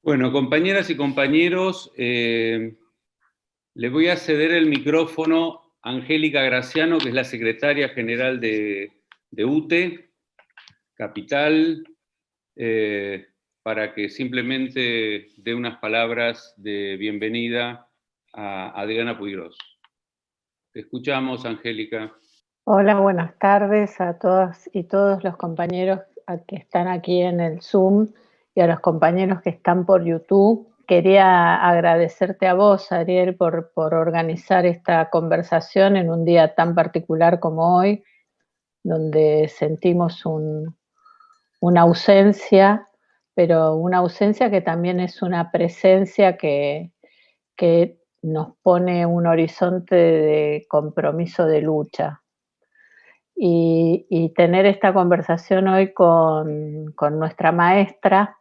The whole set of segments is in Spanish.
Bueno, compañeras y compañeros, le voy a ceder el micrófono a Angélica Graciano, que es la secretaria general de UTE Capital, para que simplemente dé unas palabras de bienvenida a Adriana Puigros. Te escuchamos, Angélica. Hola, buenas tardes a todas y todos los compañeros que están aquí en el Zoom y a los compañeros que están por YouTube. Quería agradecerte a vos, Ariel, por organizar esta conversación en un día tan particular como hoy, donde sentimos una ausencia, pero una ausencia que también es una presencia que nos pone un horizonte de compromiso de lucha. Y tener esta conversación hoy con nuestra maestra,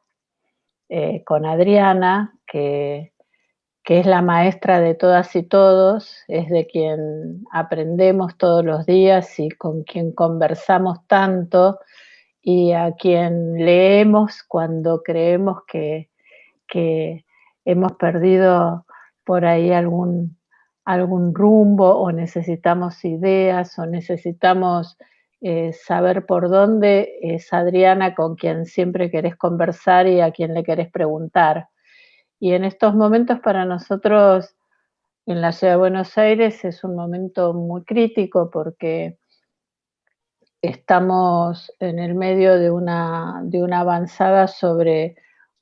con Adriana, que es la maestra de todas y todos, es de quien aprendemos todos los días y con quien conversamos tanto y a quien leemos cuando creemos que hemos perdido por ahí algún rumbo o necesitamos ideas o necesitamos saber por dónde. Es Adriana con quien siempre querés conversar y a quien le querés preguntar. Y en estos momentos para nosotros en la ciudad de Buenos Aires es un momento muy crítico porque estamos en el medio de una avanzada sobre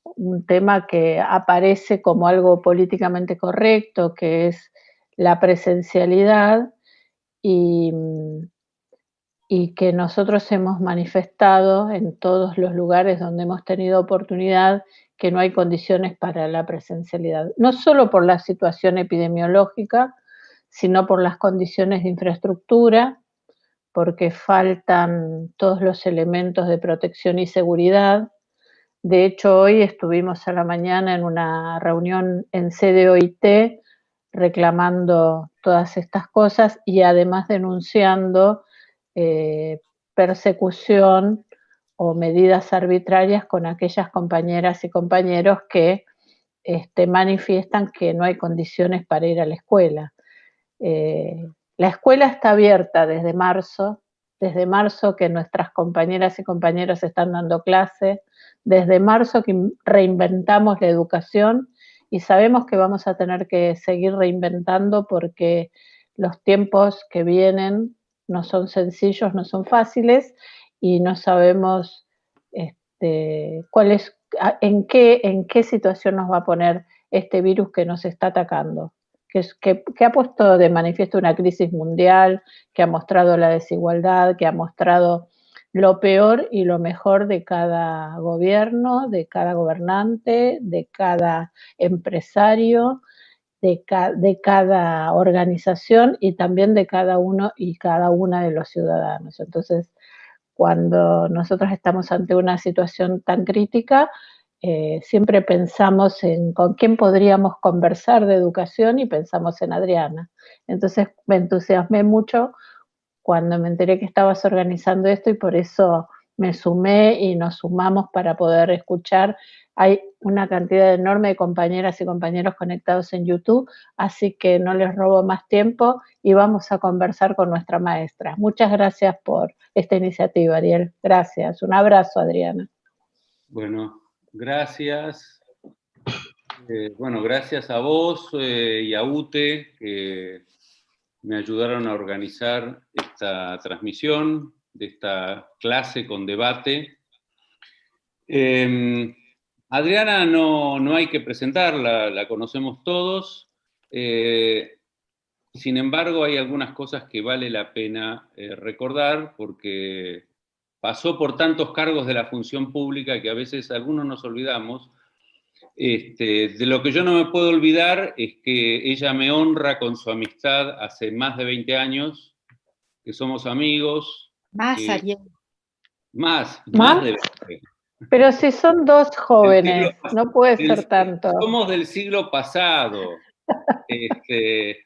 un tema que aparece como algo políticamente correcto, que es la presencialidad, y, y que nosotros hemos manifestado en todos los lugares donde hemos tenido oportunidad que no hay condiciones para la presencialidad, no solo por la situación epidemiológica, sino por las condiciones de infraestructura, porque faltan todos los elementos de protección y seguridad. De hecho, hoy estuvimos a la mañana en una reunión en sede OIT reclamando todas estas cosas y además denunciando persecución o medidas arbitrarias con aquellas compañeras y compañeros que manifiestan que no hay condiciones para ir a la escuela. La escuela está abierta desde marzo que nuestras compañeras y compañeros están dando clase, desde marzo que reinventamos la educación y sabemos que vamos a tener que seguir reinventando porque los tiempos que vienen no son sencillos, no son fáciles y no sabemos en qué situación nos va a poner este virus que nos está atacando. Que ha puesto de manifiesto una crisis mundial, que ha mostrado la desigualdad, que ha mostrado lo peor y lo mejor de cada gobierno, de cada gobernante, de cada empresario, de cada organización y también de cada uno y cada una de los ciudadanos. Entonces, cuando nosotros estamos ante una situación tan crítica, siempre pensamos en con quién podríamos conversar de educación y pensamos en Adriana. Entonces me entusiasmé mucho cuando me enteré que estabas organizando esto y por eso me sumé y nos sumamos para poder escuchar. Hay una cantidad enorme de compañeras y compañeros conectados en YouTube, así que no les robo más tiempo y vamos a conversar con nuestra maestra. Muchas gracias por esta iniciativa, Ariel. Gracias. Un abrazo, Adriana. Bueno, gracias. Bueno, gracias a vos y a UTE que me ayudaron a organizar esta transmisión de esta clase con debate. Adriana no hay que presentarla, la conocemos todos. Sin embargo, hay algunas cosas que vale la pena recordar porque pasó por tantos cargos de la función pública que a veces algunos nos olvidamos. De lo que yo no me puedo olvidar es que ella me honra con su amistad hace más de 20 años, que somos amigos. Más, Ariel. Más ¿Más? de 20. Pero si son dos jóvenes, no puede ser tanto. Somos del siglo pasado.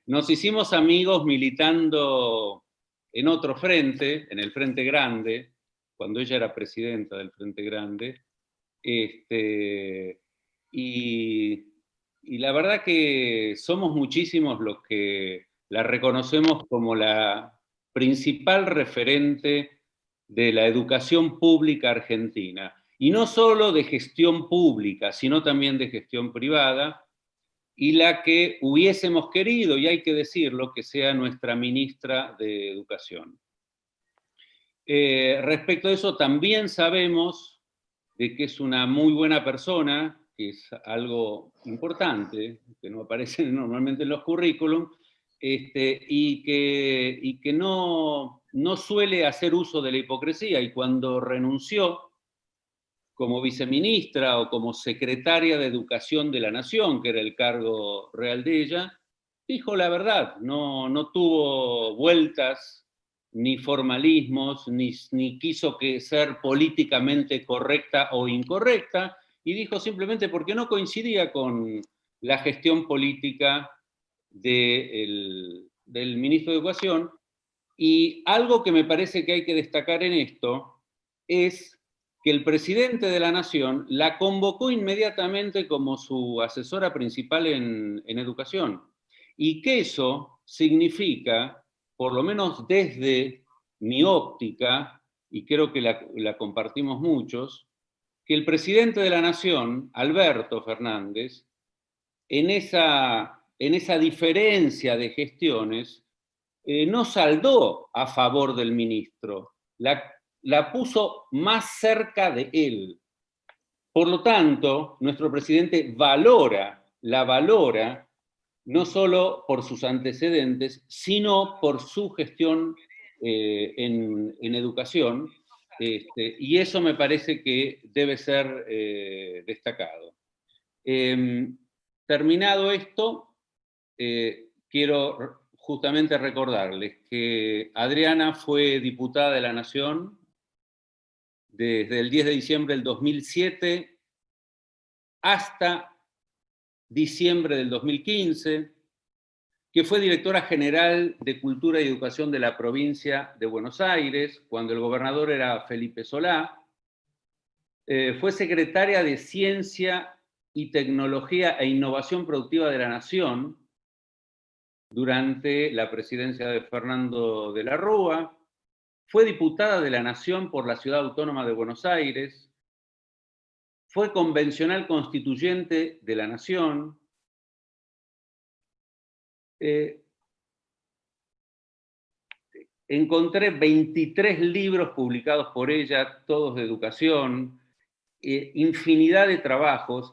Nos hicimos amigos militando en otro frente, en el Frente Grande, cuando ella era presidenta del Frente Grande. y, y la verdad que somos muchísimos los que la reconocemos como la principal referente de la educación pública argentina. Y no solo de gestión pública, sino también de gestión privada, y la que hubiésemos querido, y hay que decirlo, que sea nuestra ministra de Educación. Respecto a eso, también sabemos de que es una muy buena persona, que es algo importante, que no aparece normalmente en los currículums, y que no suele hacer uso de la hipocresía, y cuando renunció como viceministra o como secretaria de Educación de la Nación, que era el cargo real de ella, dijo la verdad, no tuvo vueltas ni formalismos, ni quiso ser políticamente correcta o incorrecta, y dijo simplemente porque no coincidía con la gestión política del ministro de Educación. Y algo que me parece que hay que destacar en esto es que el presidente de la Nación la convocó inmediatamente como su asesora principal en educación. Y que eso significa, por lo menos desde mi óptica, y creo que la compartimos muchos, que el presidente de la Nación, Alberto Fernández, en esa diferencia de gestiones, no saldó a favor del ministro, la puso más cerca de él. Por lo tanto, nuestro presidente la valora, no solo por sus antecedentes, sino por su gestión en educación, y eso me parece que debe ser destacado. Terminado esto, quiero justamente recordarles que Adriana fue diputada de la Nación desde el 10 de diciembre del 2007 hasta diciembre del 2015, que fue directora general de Cultura y Educación de la provincia de Buenos Aires, cuando el gobernador era Felipe Solá. Fue secretaria de Ciencia y Tecnología e Innovación Productiva de la Nación durante la presidencia de Fernando de la Rúa. Fue diputada de la Nación por la Ciudad Autónoma de Buenos Aires. Fue convencional constituyente de la Nación. Encontré 23 libros publicados por ella, todos de educación, infinidad de trabajos,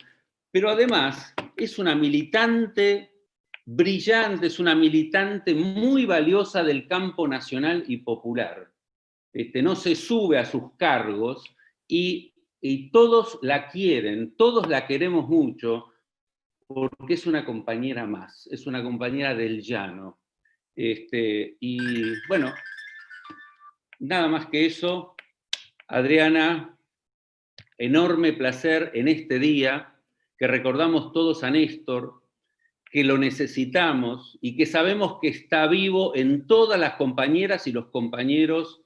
pero además es una militante brillante, es una militante muy valiosa del campo nacional y popular. No se sube a sus cargos y todos la quieren, todos la queremos mucho, porque es una compañera más, es una compañera del llano. Y bueno, nada más que eso. Adriana, enorme placer en este día, que recordamos todos a Néstor, que lo necesitamos y que sabemos que está vivo en todas las compañeras y los compañeros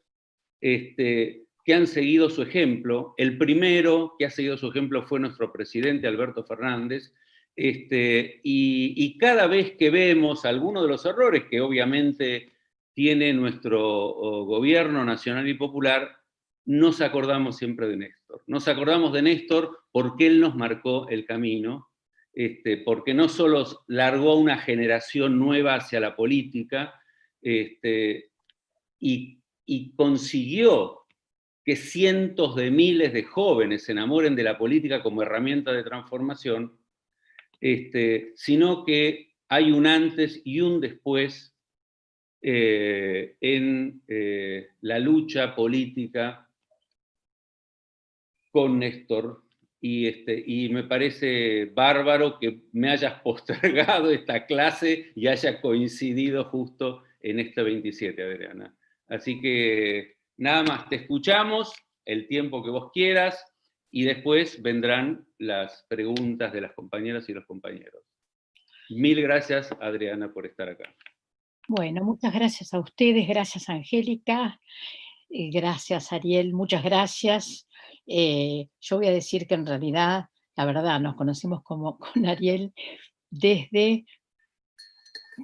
que han seguido su ejemplo. El primero que ha seguido su ejemplo fue nuestro presidente Alberto Fernández, y cada vez que vemos algunos de los errores que obviamente tiene nuestro gobierno nacional y popular, nos acordamos siempre de Néstor. Nos acordamos de Néstor porque él nos marcó el camino, porque no solo largó una generación nueva hacia la política, y consiguió que cientos de miles de jóvenes se enamoren de la política como herramienta de transformación, sino que hay un antes y un después en la lucha política con Néstor, y me parece bárbaro que me hayas postergado esta clase y haya coincidido justo en este 27, Adriana. Así que nada más, te escuchamos el tiempo que vos quieras y después vendrán las preguntas de las compañeras y los compañeros. Mil gracias, Adriana, por estar acá. Bueno, muchas gracias a ustedes, gracias Angélica, gracias Ariel, muchas gracias. Yo voy a decir que en realidad la verdad, nos conocemos con Ariel desde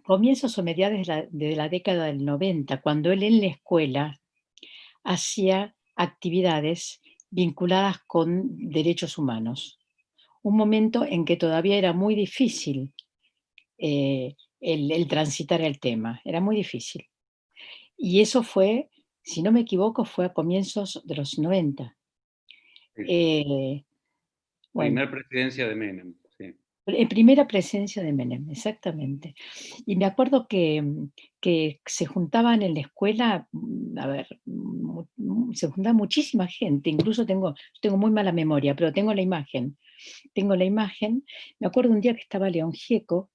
comienzos o mediados de la década del 90, cuando él en la escuela hacía actividades vinculadas con derechos humanos. Un momento en que todavía era muy difícil el transitar el tema, era muy difícil. Y eso fue, si no me equivoco, fue a comienzos de los 90. Sí. Eh, bueno, Primer presidencia de Menem, sí. en primera presencia de Menem, exactamente. Y me acuerdo que se juntaban en la escuela, a ver, se juntaba muchísima gente, incluso tengo muy mala memoria, pero tengo la imagen. Me acuerdo un día que estaba León Gieco,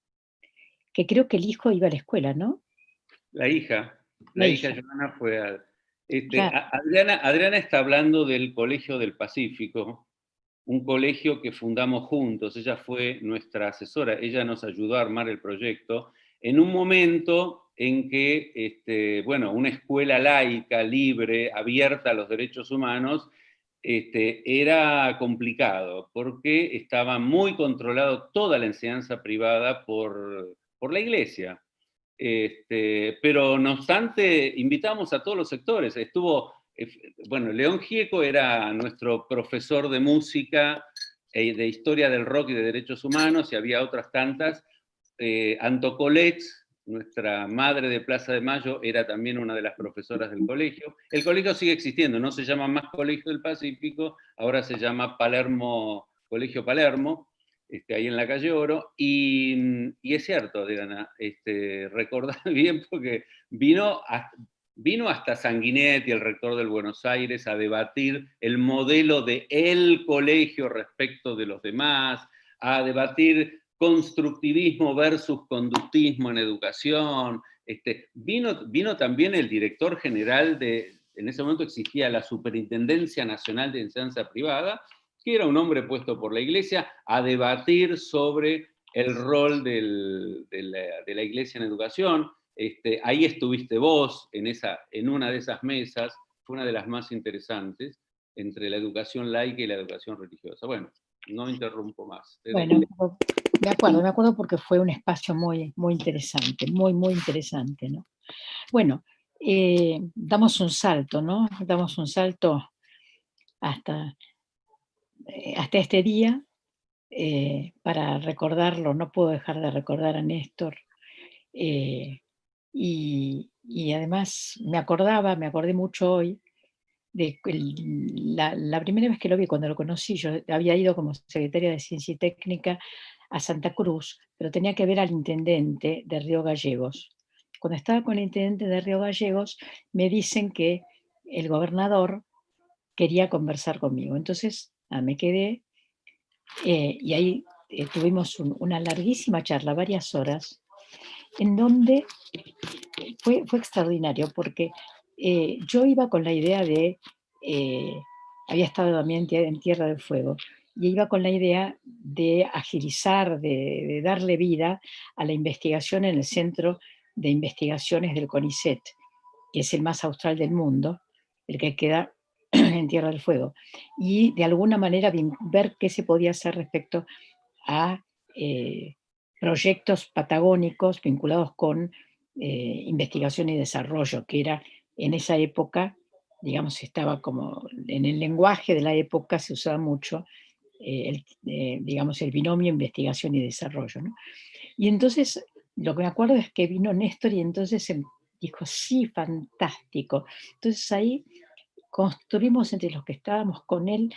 que creo que el hijo iba a la escuela, ¿no? La hija, La la hija hija, Joana fue claro. Adriana está hablando del Colegio del Pacífico, un colegio que fundamos juntos. Ella fue nuestra asesora, ella nos ayudó a armar el proyecto en un momento en que, bueno, una escuela laica, libre, abierta a los derechos humanos, era complicado porque estaba muy controlado toda la enseñanza privada por la iglesia. Pero no obstante, invitamos a todos los sectores. Bueno, León Gieco era nuestro profesor de música, de historia del rock y de derechos humanos, y había otras tantas. Anto Colets, nuestra madre de Plaza de Mayo, era también una de las profesoras del colegio. El colegio sigue existiendo, no se llama más Colegio del Pacífico, ahora se llama Colegio Palermo, ahí en la calle Oro, y es cierto, Diana, recordar bien porque vino hasta Sanguinetti, el rector del Buenos Aires, a debatir el modelo de el colegio respecto de los demás, a debatir constructivismo versus conductismo en educación. Vino también el director general en ese momento existía la Superintendencia Nacional de Enseñanza Privada, que era un hombre puesto por la Iglesia, a debatir sobre el rol de la Iglesia en educación. Ahí estuviste vos en una de esas mesas, fue una de las más interesantes, entre la educación laica y la educación religiosa. Bueno, no interrumpo más. Bueno, me acuerdo porque fue un espacio muy, muy interesante, muy, muy interesante, ¿no? Bueno, damos un salto, ¿no? Damos un salto hasta, hasta este día, para recordarlo. No puedo dejar de recordar a Néstor. eh, y además me acordé mucho hoy de la primera vez que lo vi, cuando lo conocí. Yo había ido como secretaria de Ciencia y Técnica a Santa Cruz, pero tenía que ver al intendente de Río Gallegos. Cuando estaba con el intendente de Río Gallegos, me dicen que el gobernador quería conversar conmigo. Entonces, me quedé, y ahí tuvimos una larguísima charla, varias horas, en donde fue extraordinario, porque yo iba con la idea eh, había estado también en Tierra del Fuego, y iba con la idea de agilizar, de darle vida a la investigación en el Centro de Investigaciones del CONICET, que es el más austral del mundo, el que queda en Tierra del Fuego, y de alguna manera ver qué se podía hacer respecto a eh, proyectos patagónicos vinculados con investigación y desarrollo, que era en esa época, digamos, estaba como en el lenguaje de la época, se usaba mucho, digamos, el binomio investigación y desarrollo, ¿no? Y entonces, lo que me acuerdo es que vino Néstor y entonces dijo, sí, fantástico. Entonces ahí construimos entre los que estábamos con él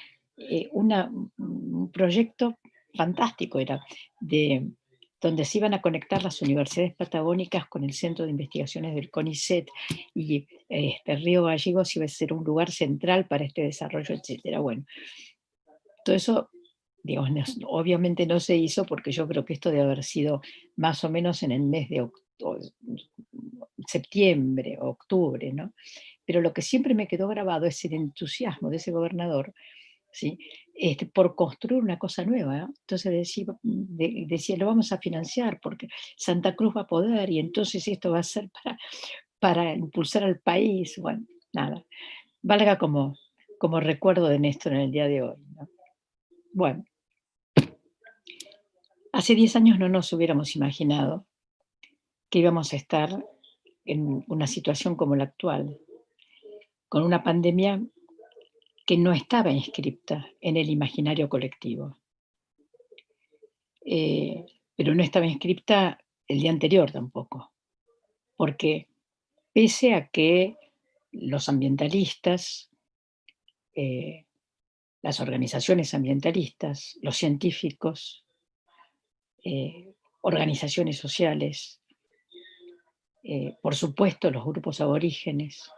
un proyecto fantástico, era de donde se iban a conectar las universidades patagónicas con el Centro de Investigaciones del CONICET, y Río Gallegos iba a ser un lugar central para este desarrollo, etcétera. Bueno, todo eso, digamos, obviamente no se hizo, porque yo creo que esto debe haber sido más o menos en el mes de septiembre, octubre, ¿no? Pero lo que siempre me quedó grabado es el entusiasmo de ese gobernador, ¿sí? Por construir una cosa nueva, ¿no? Entonces decía, lo vamos a financiar porque Santa Cruz va a poder, y entonces esto va a ser para impulsar al país. Bueno, nada, valga como recuerdo de Néstor en el día de hoy, ¿no? Bueno, Hace 10 años no nos hubiéramos imaginado que íbamos a estar en una situación como la actual, con una pandemia que no estaba inscripta en el imaginario colectivo. Pero no estaba inscripta el día anterior tampoco, porque pese a que los ambientalistas, las organizaciones ambientalistas, los científicos, organizaciones sociales, por supuesto los grupos aborígenes,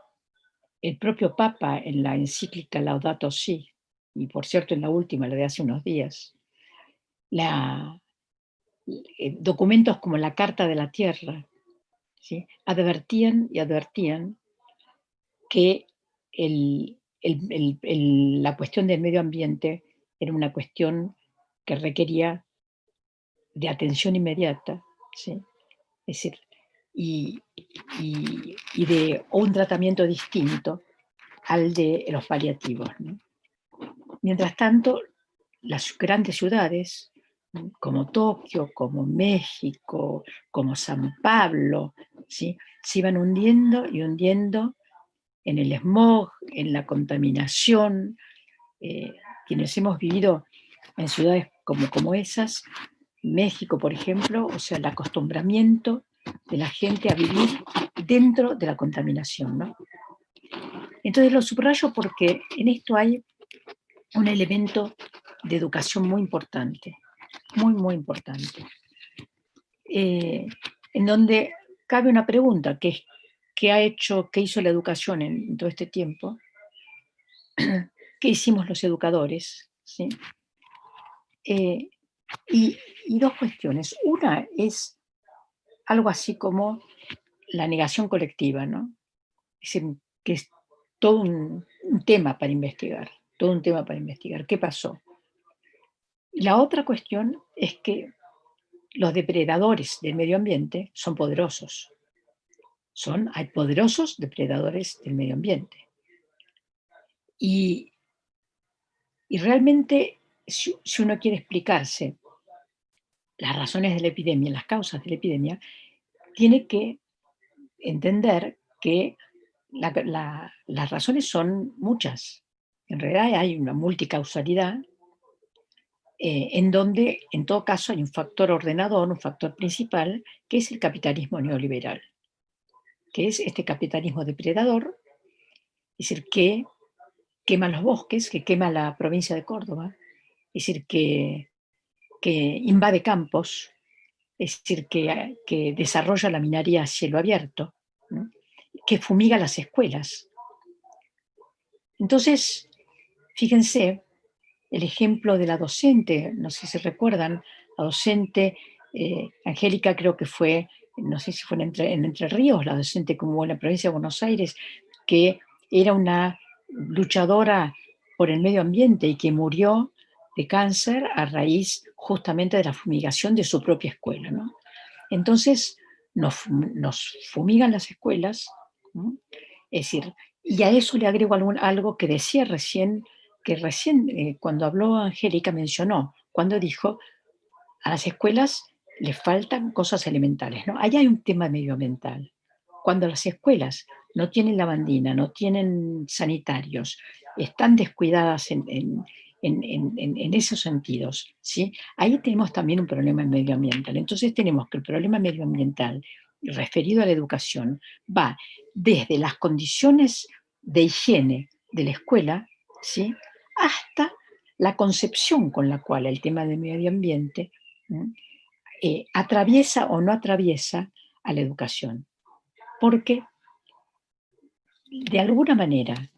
el propio Papa en la encíclica Laudato Si, y por cierto en la última, la de hace unos días, documentos como la Carta de la Tierra, ¿sí?, advertían que la cuestión del medio ambiente era una cuestión que requería de atención inmediata, ¿sí? Es decir, y de un tratamiento distinto al de los paliativos, ¿no? Mientras tanto, las grandes ciudades, como Tokio, como México, como San Pablo, ¿sí?, se iban hundiendo y hundiendo en el smog, en la contaminación. Quienes hemos vivido en ciudades como esas, México, por ejemplo, o sea, el acostumbramiento de la gente a vivir dentro de la contaminación, ¿no? Entonces lo subrayo porque en esto hay un elemento de educación muy importante, muy importante, en donde cabe una pregunta, que es ¿qué hizo la educación en todo este tiempo? ¿Qué hicimos los educadores? ¿Sí? Y dos cuestiones. Una es algo así como la negación colectiva, ¿no? Es decir, que es todo un tema para investigar, todo un tema para investigar. ¿Qué pasó? Y la otra cuestión es que los depredadores del medio ambiente son poderosos. Hay poderosos depredadores del medio ambiente. Y realmente, si uno quiere explicarse las razones de la epidemia, las causas de la epidemia, tiene que entender que las razones son muchas. En realidad hay una multicausalidad, en donde, en todo caso, hay un factor ordenador, un factor principal, que es el capitalismo neoliberal, que es este capitalismo depredador, es decir, que quema los bosques, que quema la provincia de Córdoba, es decir, que invade campos, es decir, que desarrolla la minería a cielo abierto, ¿no?, que fumiga las escuelas. Entonces, fíjense el ejemplo de la docente, no sé si recuerdan, la docente Angélica, creo que fue, no sé si fue en Entre Ríos, la docente como en la provincia de Buenos Aires, que era una luchadora por el medio ambiente y que murió de cáncer a raíz justamente de la fumigación de su propia escuela, ¿no? Entonces, nos fumigan las escuelas, ¿no? Es decir, y a eso le agrego algo que decía recién, cuando habló Angélica mencionó, cuando dijo, a las escuelas les faltan cosas elementales, ¿no? Ahí hay un tema medioambiental. Cuando las escuelas no tienen lavandina, no tienen sanitarios, están descuidadas en esos sentidos, ¿sí? Ahí tenemos también un problema medioambiental. Entonces tenemos que el problema medioambiental referido a la educación va desde las condiciones de higiene de la escuela, ¿sí?, hasta la concepción con la cual el tema del medio ambiente atraviesa o no atraviesa a la educación. Porque, de alguna manera,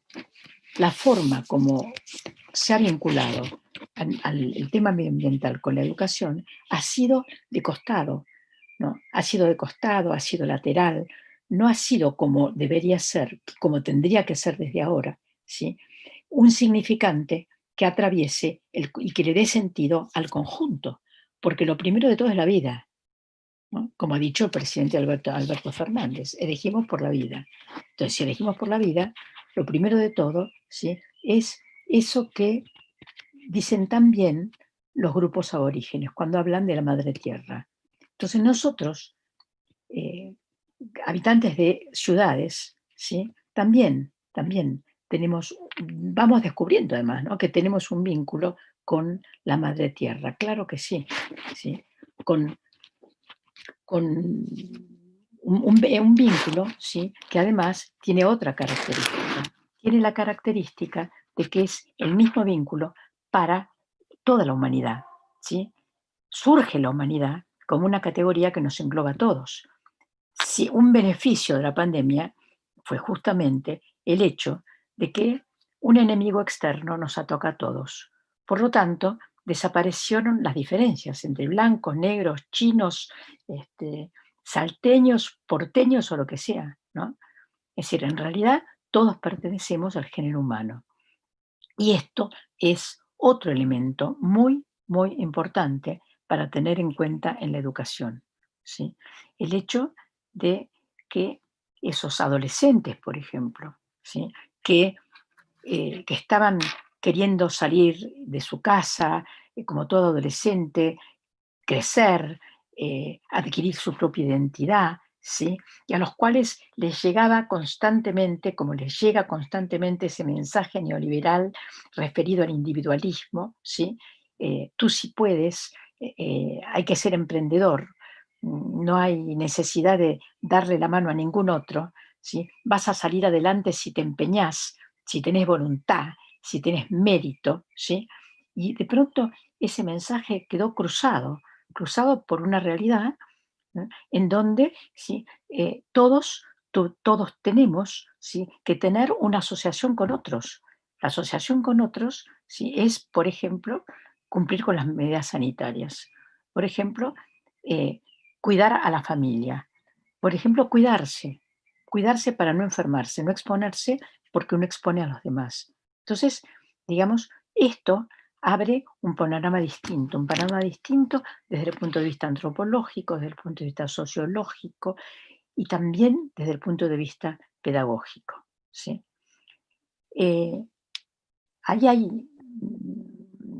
la forma como se ha vinculado el tema medioambiental con la educación ha sido de costado, ¿no? Ha sido de costado, ha sido lateral, no ha sido como debería ser, como tendría que ser desde ahora, ¿sí?, un significante que atraviese y que le dé sentido al conjunto, porque lo primero de todo es la vida, ¿no? Como ha dicho el presidente Alberto Fernández, elegimos por la vida. Entonces, si elegimos por la vida, lo primero de todo, ¿sí?, es eso que dicen tan bien los grupos aborígenes, cuando hablan de la madre tierra. Entonces nosotros, habitantes de ciudades, ¿sí? También vamos descubriendo además, ¿no?, que tenemos un vínculo con la madre tierra, claro que sí, ¿sí? Con un vínculo, ¿sí?, que además tiene otra característica. Tiene la característica de que es el mismo vínculo para toda la humanidad, ¿sí? Surge la humanidad como una categoría que nos engloba a todos. Si un beneficio de la pandemia fue justamente el hecho de que un enemigo externo nos ataca a todos. Por lo tanto, desaparecieron las diferencias entre blancos, negros, chinos, salteños, porteños o lo que sea, ¿no? Es decir, en realidad todos pertenecemos al género humano. Y esto es otro elemento muy, muy importante para tener en cuenta en la educación, ¿sí? El hecho de que esos adolescentes, por ejemplo, ¿sí?, que estaban queriendo salir de su casa, como todo adolescente, crecer, adquirir su propia identidad, ¿sí?, y a los cuales les llegaba constantemente, como les llega constantemente ese mensaje neoliberal referido al individualismo, ¿sí? Tú sí puedes, hay que ser emprendedor, no hay necesidad de darle la mano a ningún otro, ¿sí? Vas a salir adelante si te empeñás, si tenés voluntad, si tenés mérito, ¿sí? Y de pronto ese mensaje quedó cruzado por una realidad, ¿no?, en donde, ¿sí?, todos tenemos, ¿sí?, que tener una asociación con otros. La asociación con otros, ¿sí?, es, por ejemplo, cumplir con las medidas sanitarias. Por ejemplo, eh, cuidar a la familia. Por ejemplo, cuidarse para no enfermarse, no exponerse porque uno expone a los demás. Entonces, digamos, esto abre un panorama distinto desde el punto de vista antropológico, desde el punto de vista sociológico y también desde el punto de vista pedagógico, ¿sí? Eh,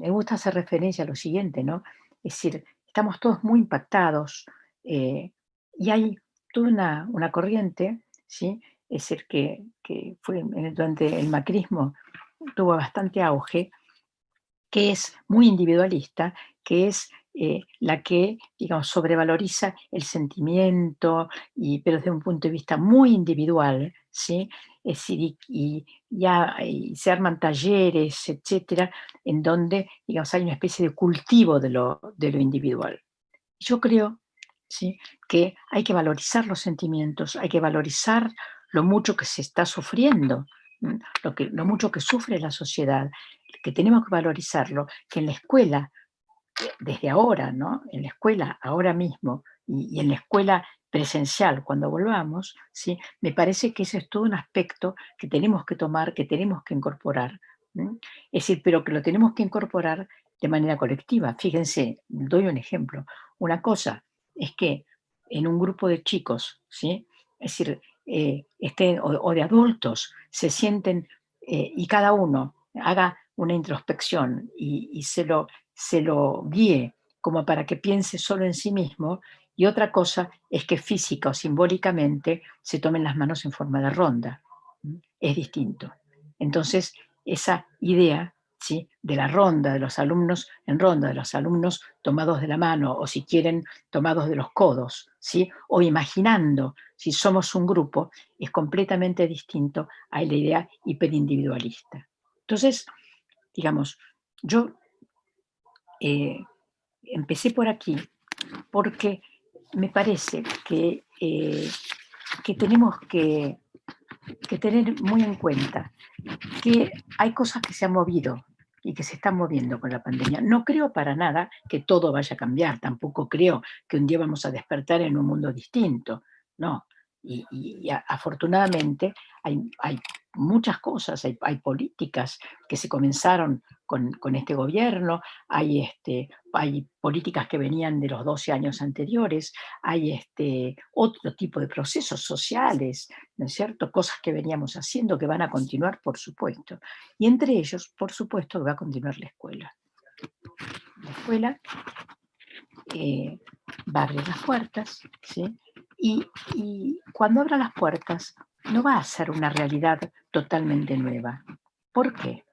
me gusta hacer referencia a lo siguiente, ¿no? Es decir, estamos todos muy impactados, y hay toda una corriente, ¿sí? Es decir, que durante el macrismo tuvo bastante auge, que es muy individualista, que es la que, digamos, sobrevaloriza el sentimiento, pero desde un punto de vista muy individual, ¿sí? Es decir, y se arman talleres, etcétera, en donde, digamos, hay una especie de cultivo de lo individual. Yo creo, ¿sí?, que hay que valorizar los sentimientos, hay que valorizar lo mucho que se está sufriendo, lo mucho que sufre la sociedad, que tenemos que valorizarlo, que en la escuela, desde ahora, ¿no?, en la escuela ahora mismo y en la escuela presencial cuando volvamos, ¿sí?, me parece que ese es todo un aspecto que tenemos que tomar, que tenemos que incorporar. Es decir, pero que lo tenemos que incorporar de manera colectiva. Fíjense, doy un ejemplo. Una cosa es que en un grupo de chicos, ¿sí?, es decir, o de adultos, se sienten y cada uno haga una introspección y se lo guíe como para que piense solo en sí mismo, y otra cosa es que física o simbólicamente se tomen las manos en forma de ronda. Es distinto. Entonces, esa idea, ¿sí?, de la ronda, de los alumnos en ronda, de los alumnos tomados de la mano o, si quieren, tomados de los codos, ¿sí?, o imaginando si somos un grupo, es completamente distinto a la idea hiperindividualista. Entonces, digamos, yo empecé por aquí porque me parece que tenemos que tener muy en cuenta que hay cosas que se han movido y que se están moviendo con la pandemia. No creo para nada que todo vaya a cambiar, tampoco creo que un día vamos a despertar en un mundo distinto, no. Afortunadamente hay muchas cosas, hay políticas que se comenzaron con este gobierno, hay políticas que venían de los 12 años anteriores, hay otro tipo de procesos sociales, ¿no es cierto? Cosas que veníamos haciendo que van a continuar, por supuesto. Y entre ellos, por supuesto, que va a continuar la escuela. la escuela va a abrir las puertas, ¿sí? Y cuando abra las puertas no va a ser una realidad totalmente nueva. ¿Por qué?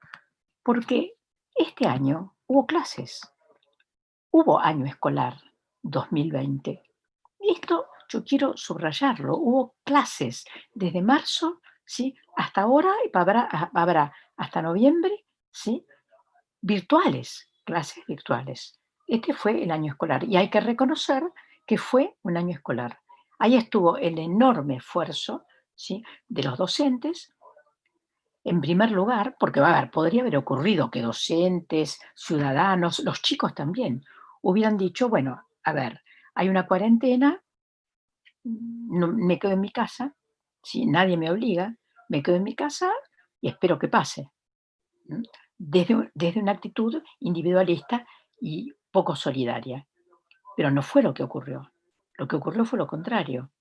Porque este año hubo clases, hubo año escolar 2020. Esto yo quiero subrayarlo, hubo clases desde marzo, ¿sí? Hasta ahora y habrá hasta noviembre, ¿sí? Virtuales, clases virtuales. Este fue el año escolar y hay que reconocer que fue un año escolar. Ahí estuvo el enorme esfuerzo, ¿sí?, de los docentes, en primer lugar, porque podría haber ocurrido que docentes, ciudadanos, los chicos también, hubieran dicho, bueno, a ver, hay una cuarentena, no, me quedo en mi casa, ¿sí? Nadie me obliga, me quedo en mi casa y espero que pase. ¿Mm? Desde una actitud individualista y poco solidaria. Pero no fue lo que ocurrió. Lo que ocurrió fue lo contrario.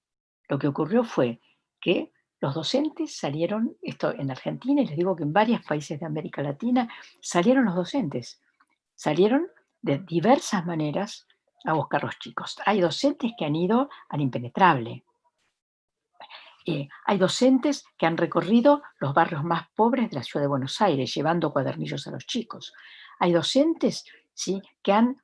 Lo que ocurrió fue que los docentes salieron, esto en Argentina, y les digo que en varios países de América Latina, salieron los docentes. Salieron de diversas maneras a buscar los chicos. Hay docentes que han ido al impenetrable. Hay docentes que han recorrido los barrios más pobres de la ciudad de Buenos Aires, llevando cuadernillos a los chicos. Hay docentes, ¿sí?, que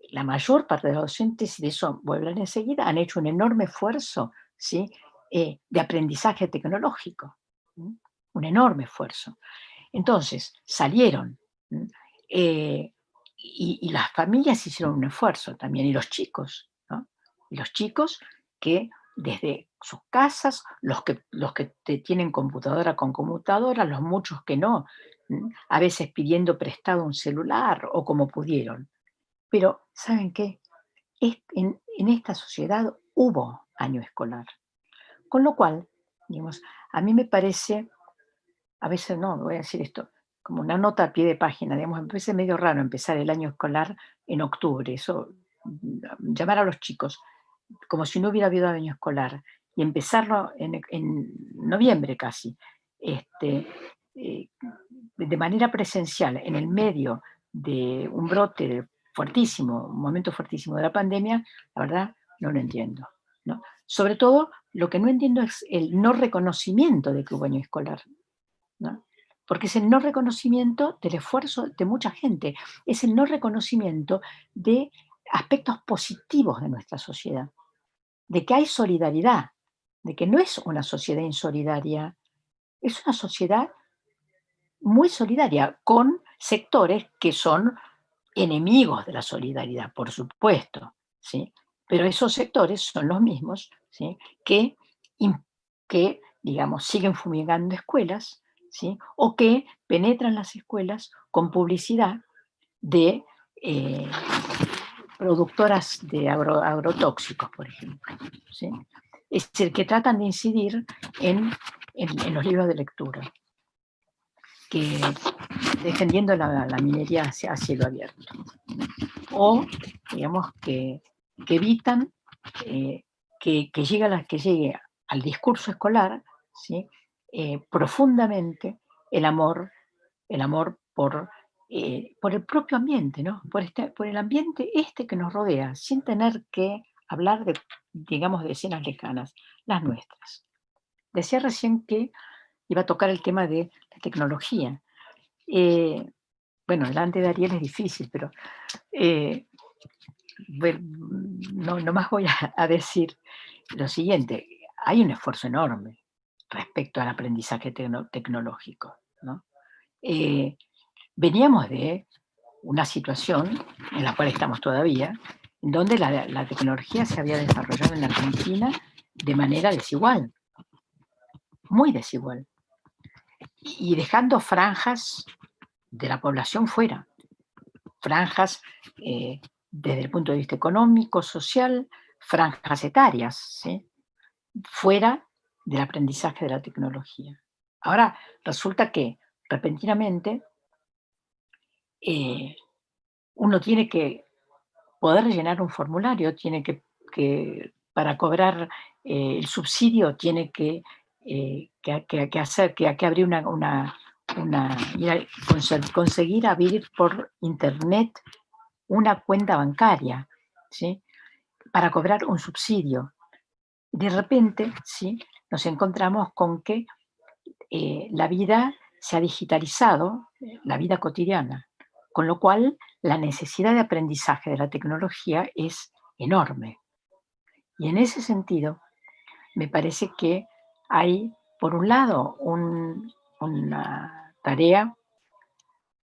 la mayor parte de los docentes, y de eso voy a hablar enseguida, han hecho un enorme esfuerzo, ¿sí?, de aprendizaje tecnológico. Un enorme esfuerzo. Entonces, salieron. Y las familias hicieron un esfuerzo también, y los chicos, ¿no? Y los chicos que desde sus casas, los que tienen computadora con computadora, los muchos que no, a veces pidiendo prestado un celular o como pudieron. Pero, ¿saben qué? En esta sociedad hubo año escolar. Con lo cual, digamos, a mí me parece, a veces no, voy a decir esto, como una nota a pie de página, digamos, me parece medio raro empezar el año escolar en octubre, eso, llamar a los chicos como si no hubiera habido año escolar y empezarlo en noviembre casi, eh, de manera presencial, en el medio de un brote fuertísimo, un momento fuertísimo de la pandemia, la verdad no lo entiendo, ¿no? Sobre todo, lo que no entiendo es el no reconocimiento de que hubo año escolar, ¿no? Porque es el no reconocimiento del esfuerzo de mucha gente, es el no reconocimiento de aspectos positivos de nuestra sociedad, de que hay solidaridad, de que no es una sociedad insolidaria, es una sociedad muy solidaria, con sectores que son enemigos de la solidaridad, por supuesto, ¿sí? Pero esos sectores son los mismos, ¿sí?, que, digamos, siguen fumigando escuelas, ¿sí?, o que penetran las escuelas con publicidad de productoras de agrotóxicos, por ejemplo, ¿sí? Es decir, que tratan de incidir en los libros de lectura, que defendiendo la minería a cielo abierto. O, digamos, que evitan que llegue al discurso escolar, ¿sí?, profundamente el amor por el propio ambiente, ¿no? Por el ambiente que nos rodea, sin tener que hablar de, digamos, de escenas lejanas, las nuestras. Decía recién que iba a tocar el tema de la tecnología. Bueno, delante de Ariel es difícil, pero bueno, no más voy a decir lo siguiente. Hay un esfuerzo enorme respecto al aprendizaje tecnológico, ¿no? Veníamos de una situación en la cual estamos todavía, en donde la tecnología se había desarrollado en la Argentina de manera desigual, muy desigual, y dejando franjas de la población fuera, franjas desde el punto de vista económico, social, franjas etarias, ¿sí?, fuera del aprendizaje de la tecnología. Ahora resulta que repentinamente uno tiene que poder rellenar un formulario, tiene que para cobrar el subsidio, tiene que abrir conseguir abrir por internet una cuenta bancaria, ¿sí? Para cobrar un subsidio. De repente, ¿sí? Nos encontramos con que la vida se ha digitalizado, la vida cotidiana, con lo cual la necesidad de aprendizaje de la tecnología es enorme. Y en ese sentido, me parece que hay, por un lado, una tarea,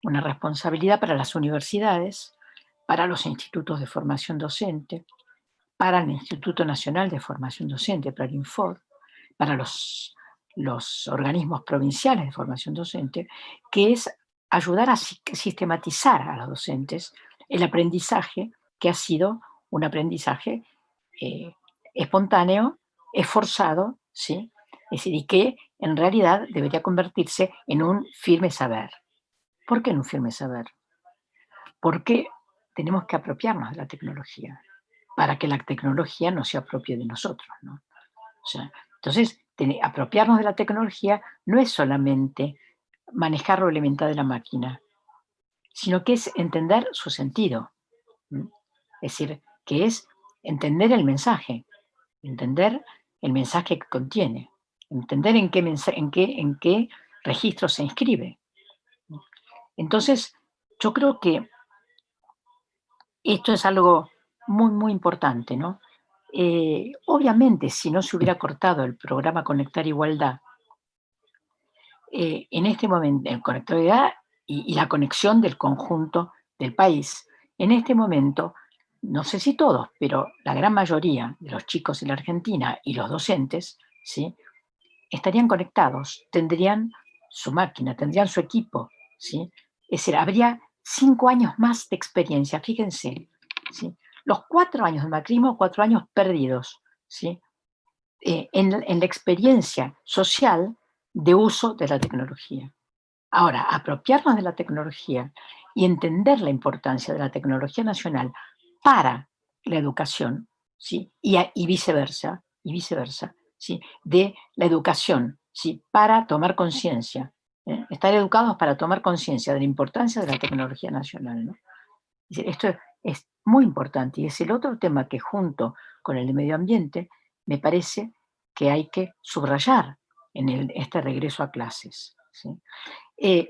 una responsabilidad para las universidades, para los institutos de formación docente, para el Instituto Nacional de Formación Docente, para el INFOR, para los organismos provinciales de formación docente, que es ayudar a sistematizar a los docentes el aprendizaje que ha sido un aprendizaje eh, espontáneo, esforzado, ¿sí? Es decir, y que en realidad debería convertirse en un firme saber. ¿Por qué en un firme saber? Porque tenemos que apropiarnos de la tecnología para que la tecnología no se apropie de nosotros, ¿no? O sea, entonces, apropiarnos de la tecnología no es solamente manejar lo elemental de la máquina, sino que es entender su sentido. ¿M? Es decir, que es entender el mensaje que contiene, entender en qué registro se inscribe. Entonces, yo creo que esto es algo muy, muy importante, ¿no? Obviamente, si no se hubiera cortado el programa Conectar Igualdad, en este momento, en conectividad y la conexión del conjunto del país, en este momento, no sé si todos, pero la gran mayoría de los chicos en la Argentina y los docentes, ¿sí? Estarían conectados, tendrían su máquina, tendrían su equipo, ¿sí? Es decir, habría 5 años más de experiencia, fíjense, ¿sí? Los 4 años de macrismo, 4 años perdidos, ¿sí? En la experiencia social de uso de la tecnología. Ahora, apropiarnos de la tecnología y entender la importancia de la tecnología nacional para la educación, ¿sí? Y viceversa, ¿sí? De la educación, ¿sí? Para tomar conciencia, estar educados para tomar conciencia de la importancia de la tecnología nacional, ¿no? Es decir, esto es muy importante y es el otro tema que junto con el de medio ambiente me parece que hay que subrayar en este regreso a clases, ¿sí?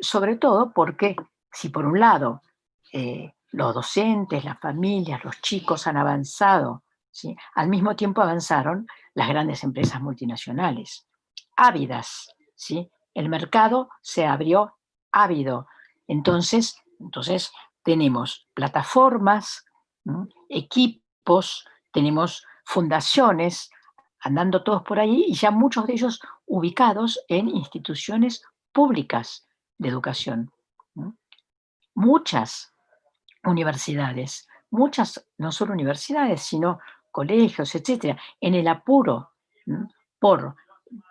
Sobre todo porque si por un lado los docentes, las familias, los chicos han avanzado, ¿sí? Al mismo tiempo avanzaron las grandes empresas multinacionales, ávidas, ¿sí? El mercado se abrió ávido. Entonces tenemos plataformas, ¿no? Equipos, tenemos fundaciones andando todos por ahí y ya muchos de ellos ubicados en instituciones públicas de educación, ¿no? Muchas universidades, muchas no solo universidades, sino colegios, etcétera, en el apuro, ¿no? Por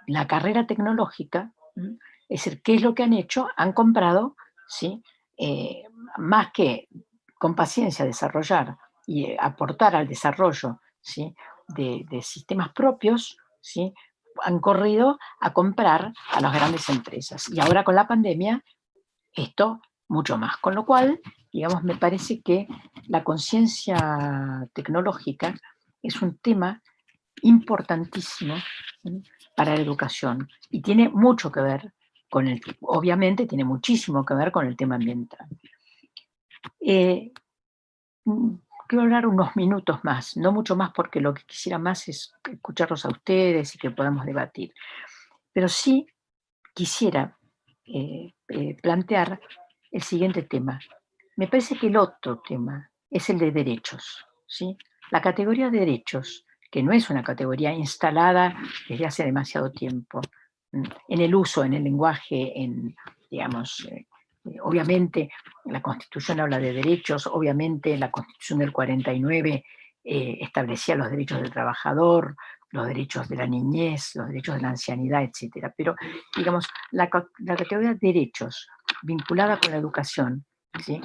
la carrera tecnológica, ¿no? Es decir, ¿qué es lo que han hecho? Han comprado, ¿sí? Eh, Más que con paciencia desarrollar y aportar al desarrollo, ¿sí? De sistemas propios, ¿sí? Han corrido a comprar a las grandes empresas. Y ahora con la pandemia, esto mucho más. Con lo cual, digamos, me parece que la conciencia tecnológica es un tema importantísimo, ¿sí? Para la educación y tiene mucho que ver obviamente tiene muchísimo que ver con el tema ambiental. Eh, Quiero hablar unos minutos más, no mucho más porque lo que quisiera más es escucharlos a ustedes y que podamos debatir, pero sí quisiera plantear el siguiente tema. Me parece que el otro tema es el de derechos, ¿sí? La categoría de derechos, que no es una categoría instalada desde hace demasiado tiempo, en el uso, en el lenguaje, digamos, obviamente la Constitución habla de derechos, obviamente la Constitución del 49 establecía los derechos del trabajador, los derechos de la niñez, los derechos de la ancianidad, etcétera. Pero, digamos, la categoría de derechos vinculada con la educación, ¿sí?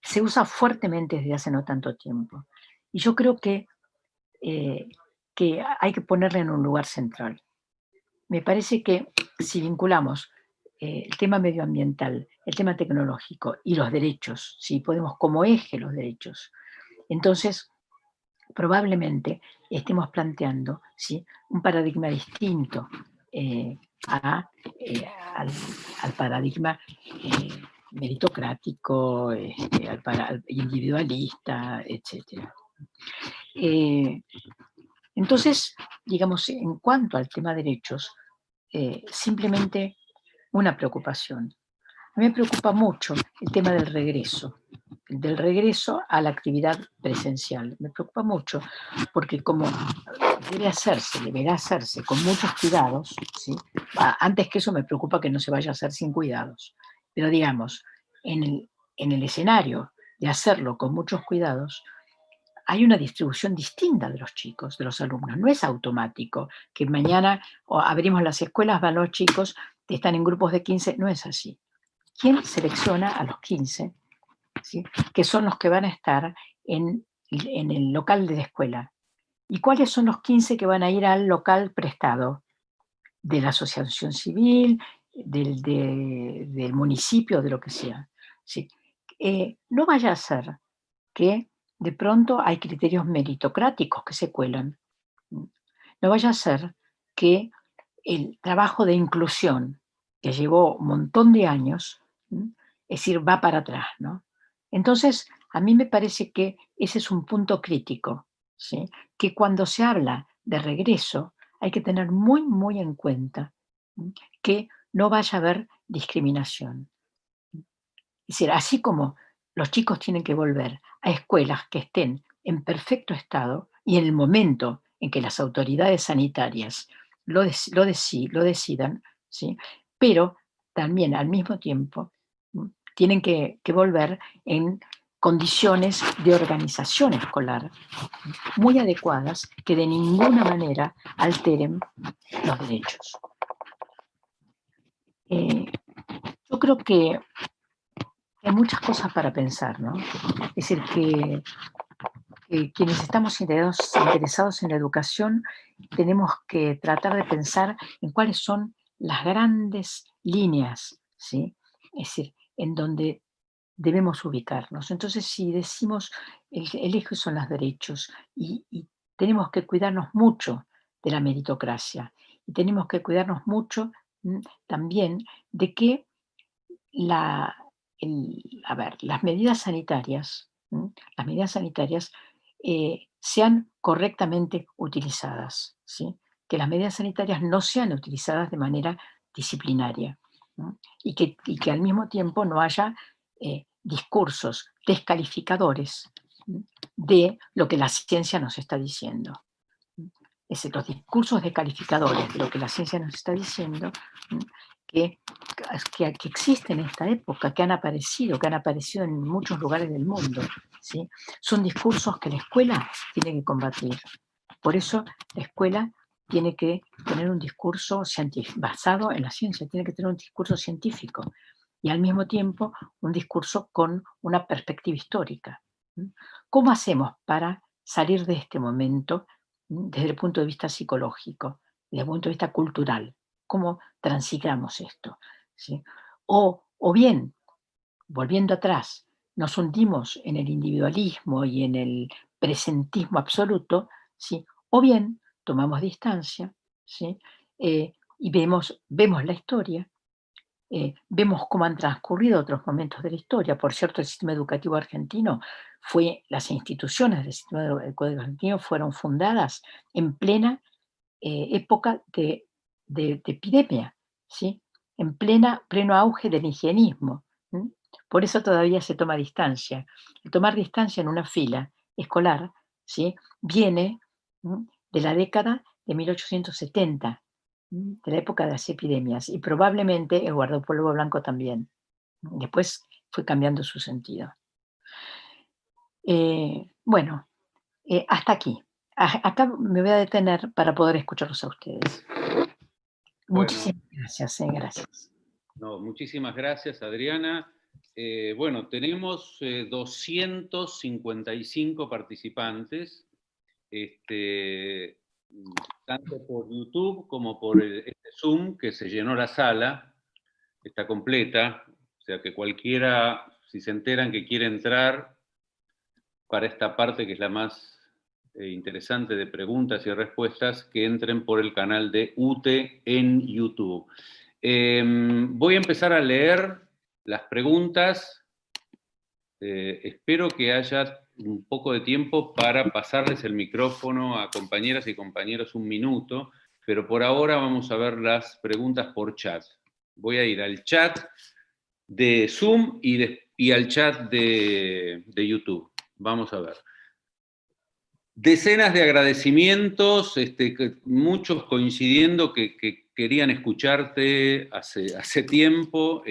Se usa fuertemente desde hace no tanto tiempo. Y yo creo que hay que ponerla en un lugar central. Me parece que si vinculamos el tema medioambiental, el tema tecnológico y los derechos, ¿sí? Podemos como eje los derechos. Entonces, probablemente estemos planteando, ¿sí?, un paradigma distinto al paradigma meritocrático, al individualista, etc. Entonces, digamos, en cuanto al tema de derechos, simplemente una preocupación. A mí me preocupa mucho el tema del regreso a la actividad presencial. Me preocupa mucho porque como deberá hacerse con muchos cuidados, ¿sí? Antes que eso me preocupa que no se vaya a hacer sin cuidados. Pero digamos, en el escenario de hacerlo con muchos cuidados, hay una distribución distinta de los chicos, de los alumnos. No es automático que mañana abrimos las escuelas, van los chicos, están en grupos de 15, no es así. ¿Quién selecciona a los 15, ¿sí?, que son los que van a estar en el local de la escuela? ¿Y cuáles son los 15 que van a ir al local prestado? De la asociación civil, del municipio, de lo que sea. ¿Sí? No vaya a ser que de pronto hay criterios meritocráticos que se cuelan. No vaya a ser que el trabajo de inclusión, que llevó un montón de años, es decir, va para atrás, ¿no? Entonces, a mí me parece que ese es un punto crítico, ¿sí?, que cuando se habla de regreso hay que tener muy, muy en cuenta que no vaya a haber discriminación. Es decir, así como los chicos tienen que volver a escuelas que estén en perfecto estado y en el momento en que las autoridades sanitarias lo decidan, ¿sí?, pero también al mismo tiempo tienen que volver en condiciones de organización escolar muy adecuadas que de ninguna manera alteren los derechos. Yo creo que hay muchas cosas para pensar, ¿no? Es decir, que quienes estamos interesados en la educación tenemos que tratar de pensar en cuáles son las grandes líneas, ¿sí?, es decir, en donde debemos ubicarnos. Entonces, si decimos el eje son los derechos y tenemos que cuidarnos mucho de la meritocracia y tenemos que cuidarnos mucho también de que las medidas sanitarias, sean correctamente utilizadas, ¿sí?, que las medidas sanitarias no sean utilizadas de manera disciplinaria, ¿no?, y que al mismo tiempo no haya discursos descalificadores de lo que la ciencia nos está diciendo. Es decir, los discursos descalificadores de lo que la ciencia nos está diciendo, que existen en esta época, que han aparecido en muchos lugares del mundo, ¿sí?, son discursos que la escuela tiene que combatir. Por eso la escuela tiene que tener un discurso basado en la ciencia, tiene que tener un discurso científico y al mismo tiempo un discurso con una perspectiva histórica. ¿Cómo hacemos para salir de este momento desde el punto de vista psicológico, desde el punto de vista cultural? ¿Cómo transitamos esto? ¿Sí? O bien, volviendo atrás, nos hundimos en el individualismo y en el presentismo absoluto, ¿sí?, o bien tomamos distancia, ¿sí?, y vemos la historia, vemos cómo han transcurrido otros momentos de la historia. Por cierto, el sistema educativo argentino las instituciones del sistema educativo argentino fueron fundadas en plena época de epidemia, ¿sí?, en pleno auge del higienismo. Por eso todavía se toma distancia. El tomar distancia en una fila escolar, ¿sí?, viene de la década de 1870, de la época de las epidemias, y probablemente el guardapolvo blanco también. Después fue cambiando su sentido. Bueno, hasta aquí. Acá me voy a detener para poder escucharlos a ustedes. Bueno, Muchísimas gracias, gracias. no, muchísimas gracias, Adriana. Bueno, tenemos 255 participantes, tanto por YouTube como por este Zoom, que se llenó la sala. está completa, o sea que cualquiera, si se enteran que quiere entrar para esta parte que es la más interesante de preguntas y respuestas, que entren por el canal de UTE en YouTube. Voy a empezar a leer las preguntas. Espero que haya un poco de tiempo para pasarles el micrófono a compañeras y compañeros un minuto, pero por ahora vamos a ver las preguntas por chat. Voy a ir al chat de Zoom y al chat de YouTube. Vamos a ver. Decenas de agradecimientos, muchos coincidiendo que querían escucharte hace tiempo.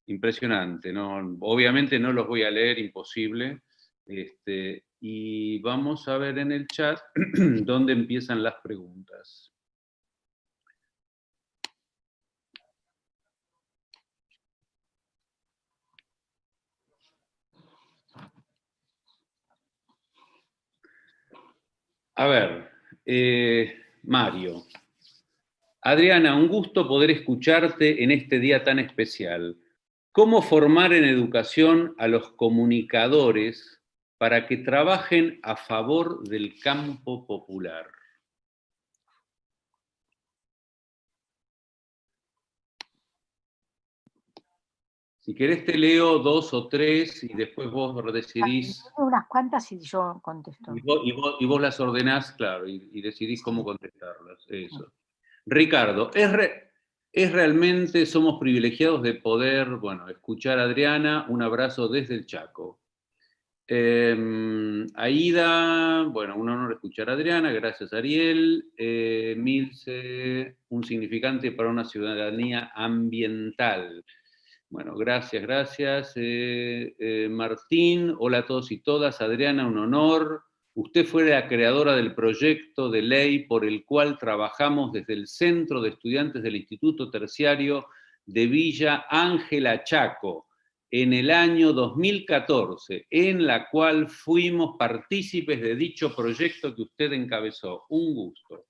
Impresionante, ¿no? Obviamente no los voy a leer, imposible. Y vamos a ver en el chat dónde empiezan las preguntas. A ver, Mario. Adriana, un gusto poder escucharte en este día tan especial. ¿Cómo formar en educación a los comunicadores para que trabajen a favor del campo popular? Si querés te leo 2 o 3 y después vos decidís. Unas cuantas y yo contesto. Y vos las ordenás, claro, y decidís cómo contestarlas. Eso. Ricardo, ¿es realmente, somos privilegiados de poder, bueno, escuchar a Adriana? Un abrazo desde el Chaco. Aida, bueno, un honor escuchar a Adriana, gracias Ariel. Milce, un significante para una ciudadanía ambiental. Bueno, gracias, gracias. Martín, hola a todos y todas. Adriana, un honor. Usted fue la creadora del proyecto de ley por el cual trabajamos desde el Centro de Estudiantes del Instituto Terciario de Villa Ángela Chaco en el año 2014, en la cual fuimos partícipes de dicho proyecto que usted encabezó. Un gusto.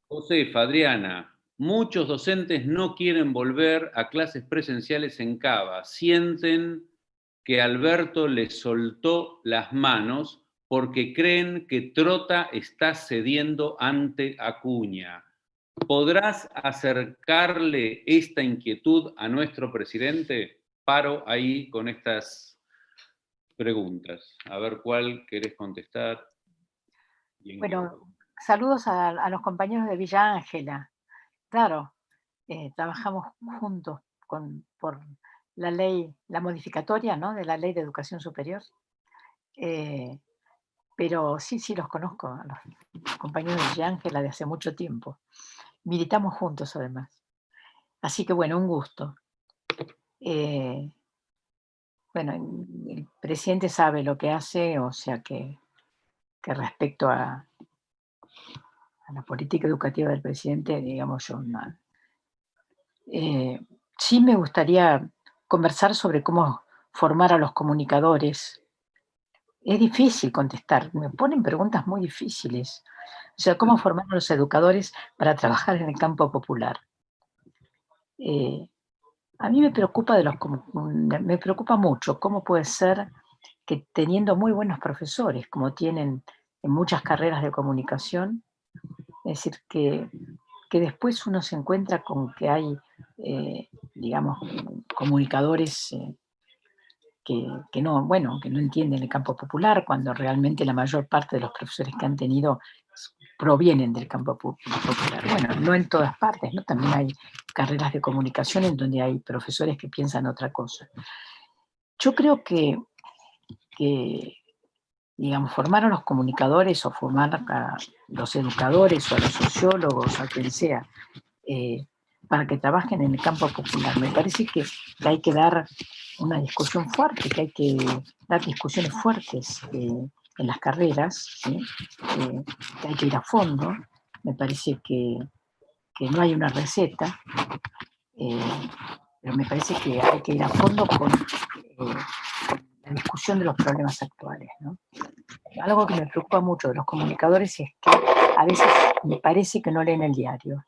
Josefa, Adriana, muchos docentes no quieren volver a clases presenciales en Cava. Sienten que Alberto les soltó las manos porque creen que Trota está cediendo ante Acuña. ¿Podrás acercarle esta inquietud a nuestro presidente? Paro ahí con estas preguntas. A ver cuál querés contestar. Bueno, saludos a los compañeros de Villa Ángela. Claro, trabajamos juntos por la ley, la modificatoria, ¿no?, de la Ley de Educación Superior. Pero sí, los conozco, a los compañeros de Villa Ángela de hace mucho tiempo. Militamos juntos, además. Así que, bueno, un gusto. Bueno, el presidente sabe lo que hace, o sea que respecto a la política educativa del presidente, digamos yo, no. Sí me gustaría conversar sobre cómo formar a los comunicadores. Es difícil contestar, me ponen preguntas muy difíciles. O sea, cómo formar a los educadores para trabajar en el campo popular. A mí me preocupa mucho cómo puede ser que teniendo muy buenos profesores, como tienen en muchas carreras de comunicación, es decir, que después uno se encuentra con que hay, digamos, comunicadores que no, bueno, que no entienden el campo popular, cuando realmente la mayor parte de los profesores que han tenido provienen del campo popular. Bueno, no en todas partes, ¿no? También hay carreras de comunicación en donde hay profesores que piensan otra cosa. Yo creo que digamos, formar a los comunicadores o formar a los educadores o a los sociólogos, a quien sea, para que trabajen en el campo popular. Me parece que hay que dar una discusión fuerte, que hay que dar discusiones fuertes en las carreras, ¿sí? Que hay que ir a fondo. Me parece que no hay una receta, pero me parece que hay que ir a fondo con la discusión de los problemas actuales, ¿no? Algo que me preocupa mucho de los comunicadores es que a veces me parece que no leen el diario,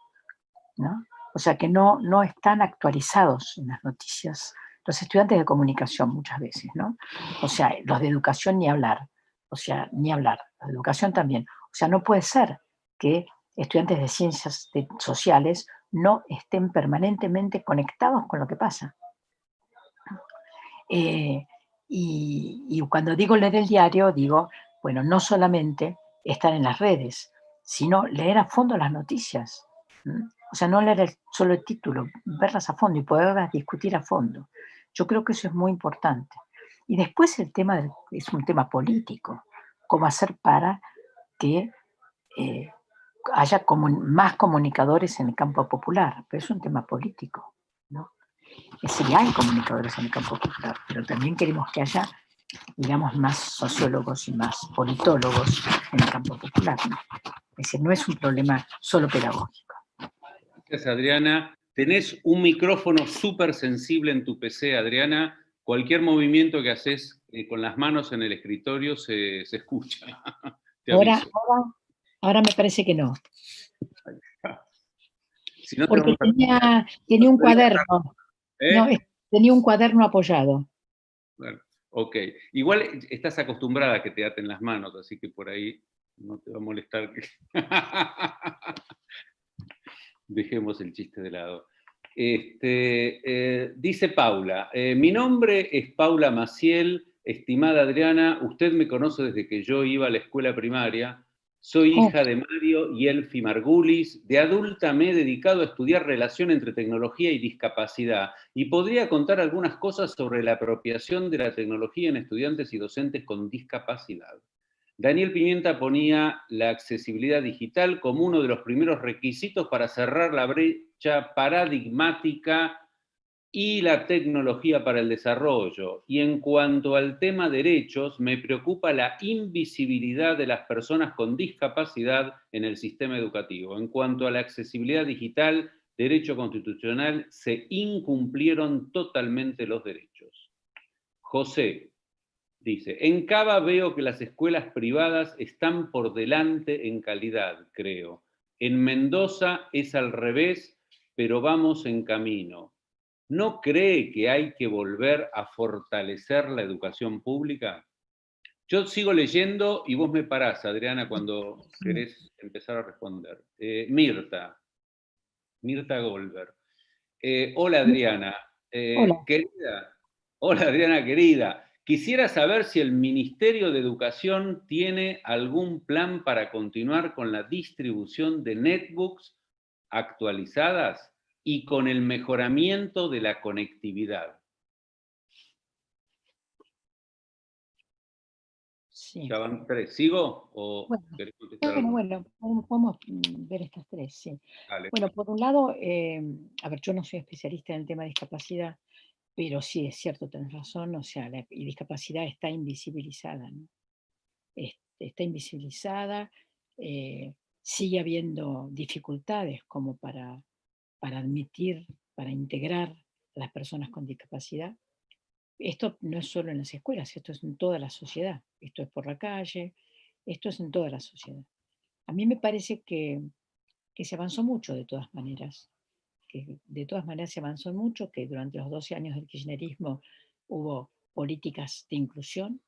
¿no? O sea que no están actualizados en las noticias los estudiantes de comunicación muchas veces, ¿no? O sea, los de educación ni hablar, o sea, ni hablar, los de educación también. O sea, no puede ser que estudiantes de ciencias sociales no estén permanentemente conectados con lo que pasa. Y cuando digo leer el diario, digo, bueno, no solamente estar en las redes, sino leer a fondo las noticias. O sea, no leer solo el título, verlas a fondo y poderlas discutir a fondo. Yo creo que eso es muy importante. Y después el tema es un tema político, cómo hacer para que haya más comunicadores en el campo popular, pero es un tema político, ¿no? Sí hay comunicadores en el campo popular, pero también queremos que haya, digamos, más sociólogos y más politólogos en el campo popular, ¿no? Es decir, no es un problema solo pedagógico. Gracias, Adriana. Tenés un micrófono súper sensible en tu PC, Adriana. Cualquier movimiento que haces con las manos en el escritorio se escucha. Te aviso. Ahora me parece que no. Si no, porque tenía un cuaderno. No, tenía un cuaderno apoyado. Bueno, ok. Igual estás acostumbrada a que te aten las manos, así que por ahí no te va a molestar. Dejemos el chiste de lado. Dice Paula, mi nombre es Paula Maciel, estimada Adriana, usted me conoce desde que yo iba a la escuela primaria, soy hija de Mario y Elfi Margulis, de adulta me he dedicado a estudiar relación entre tecnología y discapacidad y podría contar algunas cosas sobre la apropiación de la tecnología en estudiantes y docentes con discapacidad. Daniel Pimienta ponía la accesibilidad digital como uno de los primeros requisitos para cerrar la brecha paradigmática y la tecnología para el desarrollo. Y en cuanto al tema derechos, me preocupa la invisibilidad de las personas con discapacidad en el sistema educativo. En cuanto a la accesibilidad digital, derecho constitucional, se incumplieron totalmente los derechos. José dice, en Cava veo que las escuelas privadas están por delante en calidad, creo. En Mendoza es al revés, pero vamos en camino. ¿No cree que hay que volver a fortalecer la educación pública? Yo sigo leyendo y vos me parás, Adriana, cuando querés empezar a responder. Mirta Goldberg. Hola, Adriana. Hola. Querida. Hola, Adriana, querida. Quisiera saber si el Ministerio de Educación tiene algún plan para continuar con la distribución de netbooks actualizadas y con el mejoramiento de la conectividad. Sí. ¿Ya van 3? ¿Sigo? ¿O querés contestar algo? Bueno, podemos ver estas 3, sí. Dale. Bueno, por un lado, a ver, yo no soy especialista en el tema de discapacidad, pero sí es cierto, tenés razón, o sea, la discapacidad está invisibilizada, ¿no? Está invisibilizada, sigue habiendo dificultades como para admitir, para integrar a las personas con discapacidad. Esto no es solo en las escuelas, esto es en toda la sociedad, esto es por la calle, esto es en toda la sociedad. A mí me parece que se avanzó mucho de todas maneras, se avanzó mucho, que durante los 12 años del kirchnerismo hubo políticas de inclusión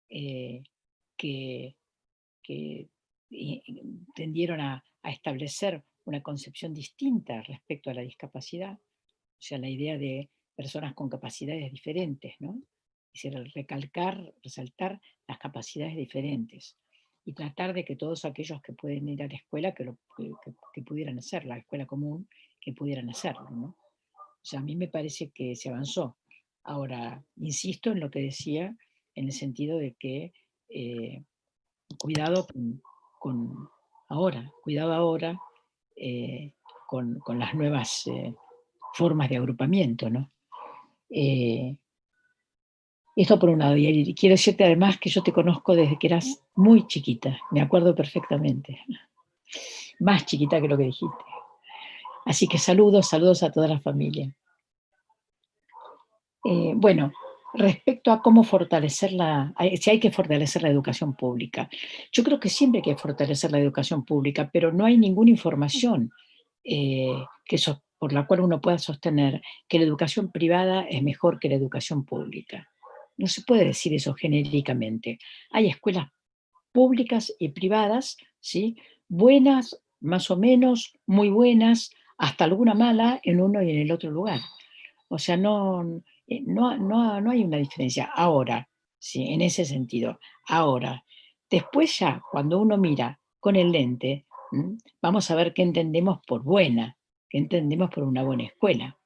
que tendieron a establecer una concepción distinta respecto a la discapacidad, o sea, la idea de personas con capacidades diferentes, ¿no? Es decir, resaltar las capacidades diferentes y tratar de que todos aquellos que pueden ir a la escuela, que pudieran hacer, la escuela común, que pudieran hacerlo, ¿no? O sea, a mí me parece que se avanzó. Ahora, insisto en lo que decía, en el sentido de que cuidado ahora con las nuevas formas de agrupamiento, ¿no? Esto por un lado, y quiero decirte además que yo te conozco desde que eras muy chiquita, me acuerdo perfectamente, más chiquita que lo que dijiste. Así que saludos a toda la familia. Bueno, respecto a cómo si hay que fortalecer la educación pública. Yo creo que siempre hay que fortalecer la educación pública, pero no hay ninguna información por la cual uno pueda sostener que la educación privada es mejor que la educación pública. No se puede decir eso genéricamente. Hay escuelas públicas y privadas, ¿sí? Buenas, más o menos, muy buenas, hasta alguna mala en uno y en el otro lugar. O sea, no hay una diferencia. Ahora, sí, en ese sentido. Ahora, después ya, cuando uno mira con el lente, vamos a ver qué entendemos por buena, qué entendemos por una buena escuela.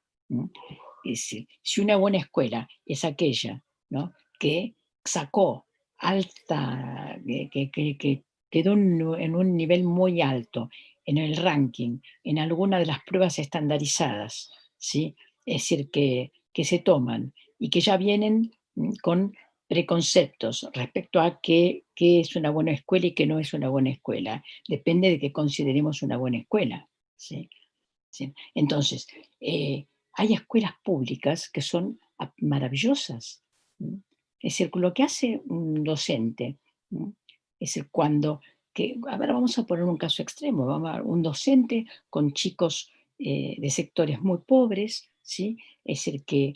Y si una buena escuela es aquella, ¿no?, que sacó alta, que quedó en un nivel muy alto en el ranking, en alguna de las pruebas estandarizadas, ¿sí? Es decir, que se toman y que ya vienen con preconceptos respecto a qué es una buena escuela y qué no es una buena escuela. Depende de qué consideremos una buena escuela, ¿sí? ¿Sí? Entonces, hay escuelas públicas que son maravillosas. Es decir, lo que hace un docente, es decir, a ver, vamos a poner un caso extremo, un docente con chicos de sectores muy pobres, ¿sí? Es decir, que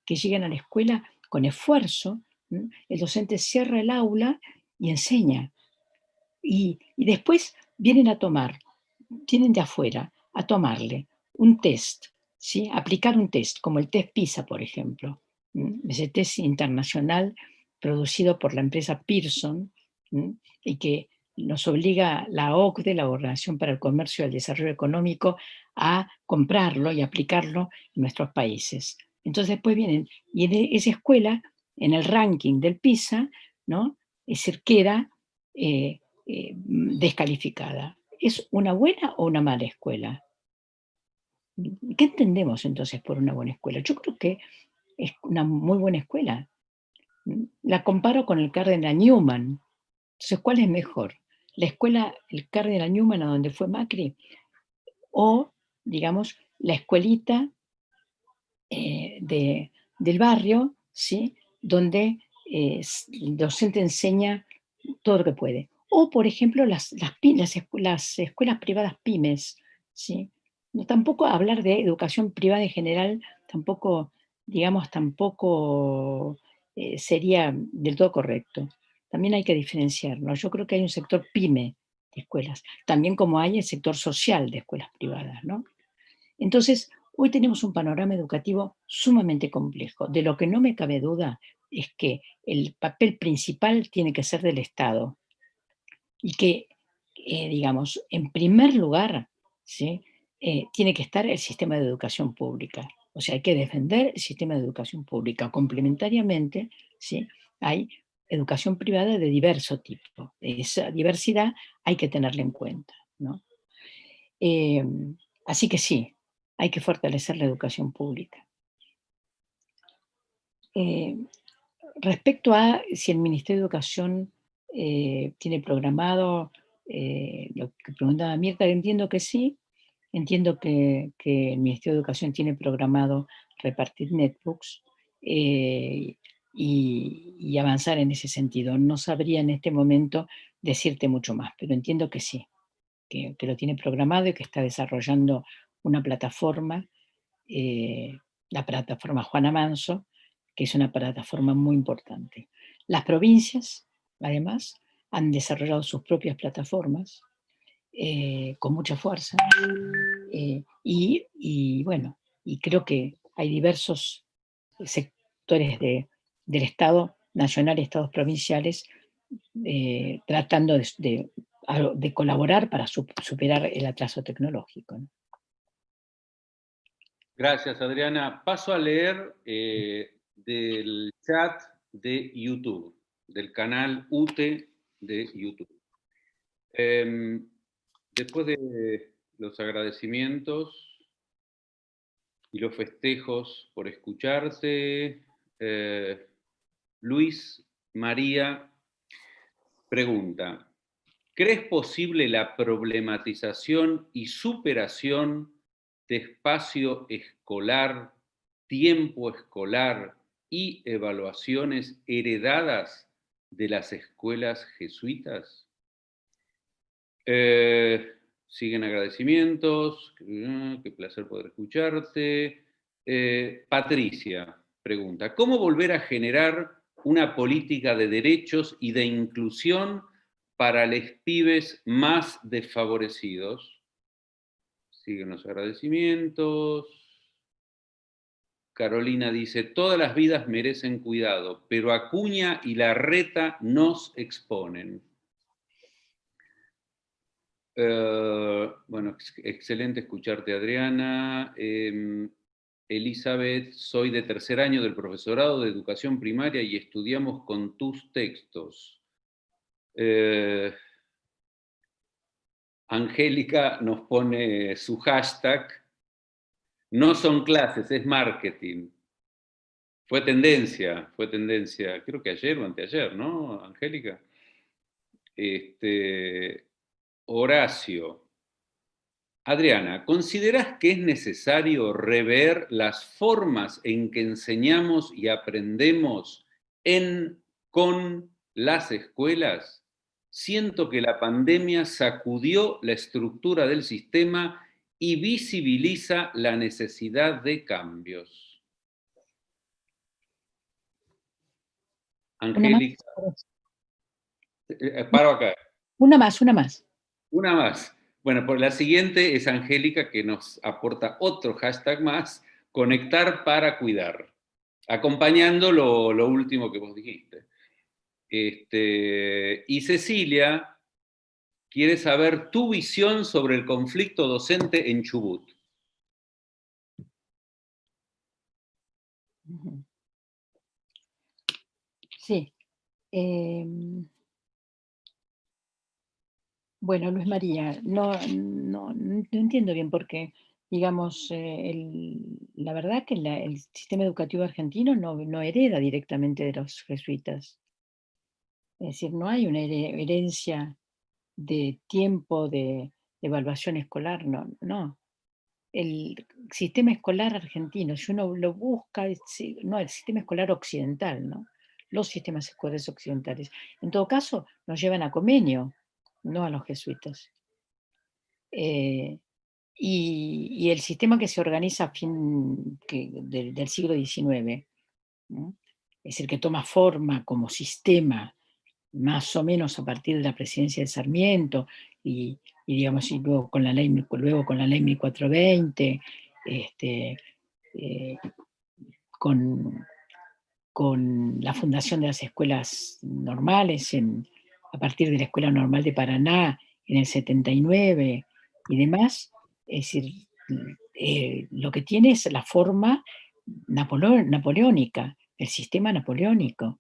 llegan a la escuela con esfuerzo, el docente cierra el aula y enseña. Y después vienen de afuera a tomarle un test, ¿sí? Aplicar un test, como el test PISA, por ejemplo. Ese test internacional producido por la empresa Pearson, y que nos obliga la OCDE, la Organización para el Comercio y el Desarrollo Económico, a comprarlo y aplicarlo en nuestros países. Entonces después vienen, y en esa escuela, en el ranking del PISA, ¿no?, es decir, queda descalificada. ¿Es una buena o una mala escuela? ¿Qué entendemos entonces por una buena escuela? Yo creo que es una muy buena escuela. La comparo con el Cardinal Newman. Entonces, ¿cuál es mejor? ¿La escuela, el Cardinal Newman, a donde fue Macri? ¿O, digamos, la escuelita del barrio, ¿sí?, donde el docente enseña todo lo que puede? O, por ejemplo, las escuelas privadas pymes, ¿sí? No, tampoco hablar de educación privada en general, tampoco, digamos, sería del todo correcto. También hay que diferenciar, ¿no? Yo creo que hay un sector pyme de escuelas, también como hay el sector social de escuelas privadas, ¿no? Entonces, hoy tenemos un panorama educativo sumamente complejo. De lo que no me cabe duda es que el papel principal tiene que ser del Estado y que, digamos, en primer lugar, ¿sí?, tiene que estar el sistema de educación pública. O sea, hay que defender el sistema de educación pública. Complementariamente, ¿sí?, hay educación privada de diverso tipo. Esa diversidad hay que tenerla en cuenta, ¿no? Eh, Así que sí, hay que fortalecer la educación pública. Eh, Respecto a si el Ministerio de Educación tiene programado, lo que preguntaba Mirta, entiendo que sí, entiendo que el Ministerio de Educación tiene programado repartir netbooks, y avanzar en ese sentido. No sabría en este momento decirte mucho más, pero entiendo que sí, que lo tiene programado y que está desarrollando una plataforma, eh, la plataforma Juana Manso, que es una plataforma muy importante. Las provincias, además, han desarrollado sus propias plataformas con mucha fuerza, y bueno, y creo que hay diversos sectores del Estado nacional y estados provinciales tratando de colaborar para superar el atraso tecnológico, ¿no? Gracias, Adriana. Paso a leer del chat de YouTube, del canal UTE de YouTube. Después de los agradecimientos y los festejos por escucharte, Luis María pregunta: ¿crees posible la problematización y superación de espacio escolar, tiempo escolar y evaluaciones heredadas de las escuelas jesuitas? siguen agradecimientos. Qué placer poder escucharte. Patricia pregunta, ¿cómo volver a generar una política de derechos y de inclusión para los pibes más desfavorecidos? Siguen los agradecimientos. Carolina dice, todas las vidas merecen cuidado, pero Acuña y Larreta nos exponen. Bueno, excelente escucharte, Adriana. Elizabeth, soy de tercer año del profesorado de educación primaria y estudiamos con tus textos. Angélica nos pone su hashtag, no son clases, es marketing. Fue tendencia, creo que ayer o anteayer, ¿no, Angélica? Horacio. Adriana, ¿considerás que es necesario rever las formas en que enseñamos y aprendemos con las escuelas? Siento que la pandemia sacudió la estructura del sistema y visibiliza la necesidad de cambios. Angélica. Paro acá. Una más. Una más. Bueno, por la siguiente es Angélica, que nos aporta otro hashtag más, conectar para cuidar, acompañando lo último que vos dijiste. Y Cecilia quiere saber tu visión sobre el conflicto docente en Chubut. Sí. Bueno, Luz María, no entiendo bien por qué. Digamos, la verdad que el sistema educativo argentino no hereda directamente de los jesuitas. Es decir, no hay una herencia de tiempo de evaluación escolar, no. El sistema escolar argentino, si uno lo busca, no, el sistema escolar occidental, ¿no? Los sistemas escolares occidentales. En todo caso, nos llevan a Comenio, no a los jesuitas. Y el sistema que se organiza a fin del siglo XIX, ¿no? Es decir, que toma forma como sistema más o menos a partir de la presidencia de Sarmiento y digamos, y luego con la ley 1420, con la fundación de las escuelas normales a partir de la Escuela Normal de Paraná en el 79 y demás. Es decir, lo que tiene es la forma napoleónica, el sistema napoleónico,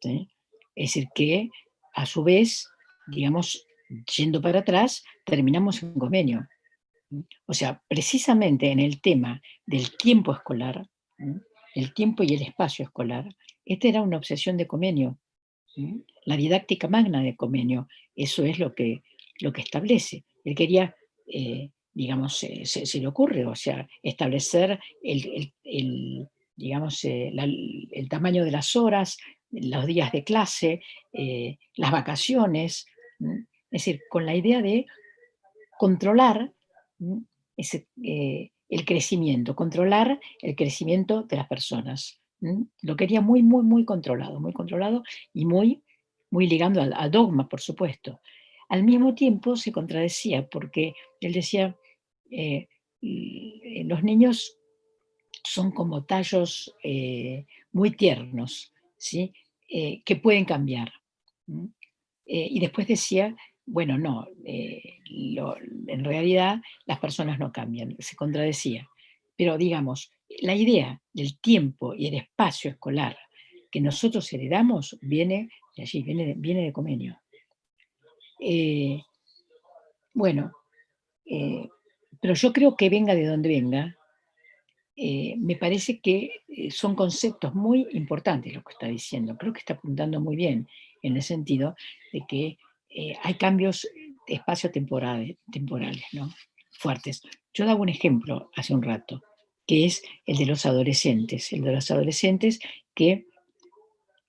¿sí? Es decir, que a su vez, digamos, yendo para atrás, terminamos en Comenio. O sea, precisamente en el tema del tiempo escolar, el tiempo y el espacio escolar, esta era una obsesión de Comenio. La didáctica magna de Comenio, eso es lo que establece. Él quería, digamos, se le ocurre, o sea, establecer digamos, el tamaño de las horas, los días de clase, las vacaciones, es decir, con la idea de controlar el crecimiento, controlar el crecimiento de las personas. Lo quería muy, muy, muy controlado y muy, muy ligando al dogma, por supuesto. Al mismo tiempo se contradecía porque él decía, los niños son como tallos muy tiernos, ¿sí? Que pueden cambiar. Y después decía, bueno, no, en realidad las personas no cambian, se contradecía. Pero digamos, la idea del tiempo y el espacio escolar que nosotros heredamos viene de allí, viene de Comenio. Bueno, pero yo creo que venga de donde venga, me parece que son conceptos muy importantes lo que está diciendo. Creo que está apuntando muy bien en el sentido de que hay cambios espacio-temporales, ¿no? Fuertes. Yo daba un ejemplo hace un rato, que es el de los adolescentes. El de los adolescentes que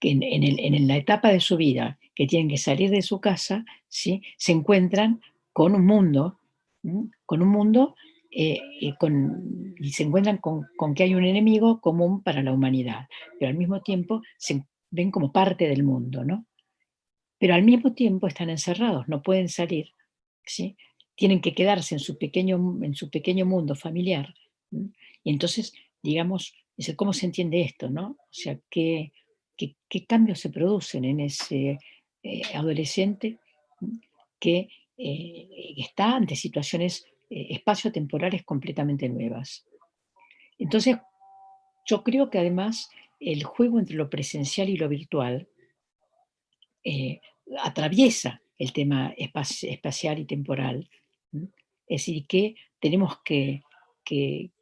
en la etapa de su vida que tienen que salir de su casa, ¿sí? Se encuentran con un mundo con un mundo y se encuentran con que hay un enemigo común para la humanidad, pero al mismo tiempo se ven como parte del mundo, ¿no? Pero al mismo tiempo están encerrados, no pueden salir, ¿sí? Tienen que quedarse en su pequeño mundo familiar. ¿Sí? Y entonces, digamos, ¿cómo se entiende esto, no? O sea, ¿qué cambios se producen en ese adolescente que está ante situaciones espaciotemporales completamente nuevas? Entonces, yo creo que además el juego entre lo presencial y lo virtual eh, atraviesa el tema espacial y temporal. ¿Mm? Es decir, que tenemos que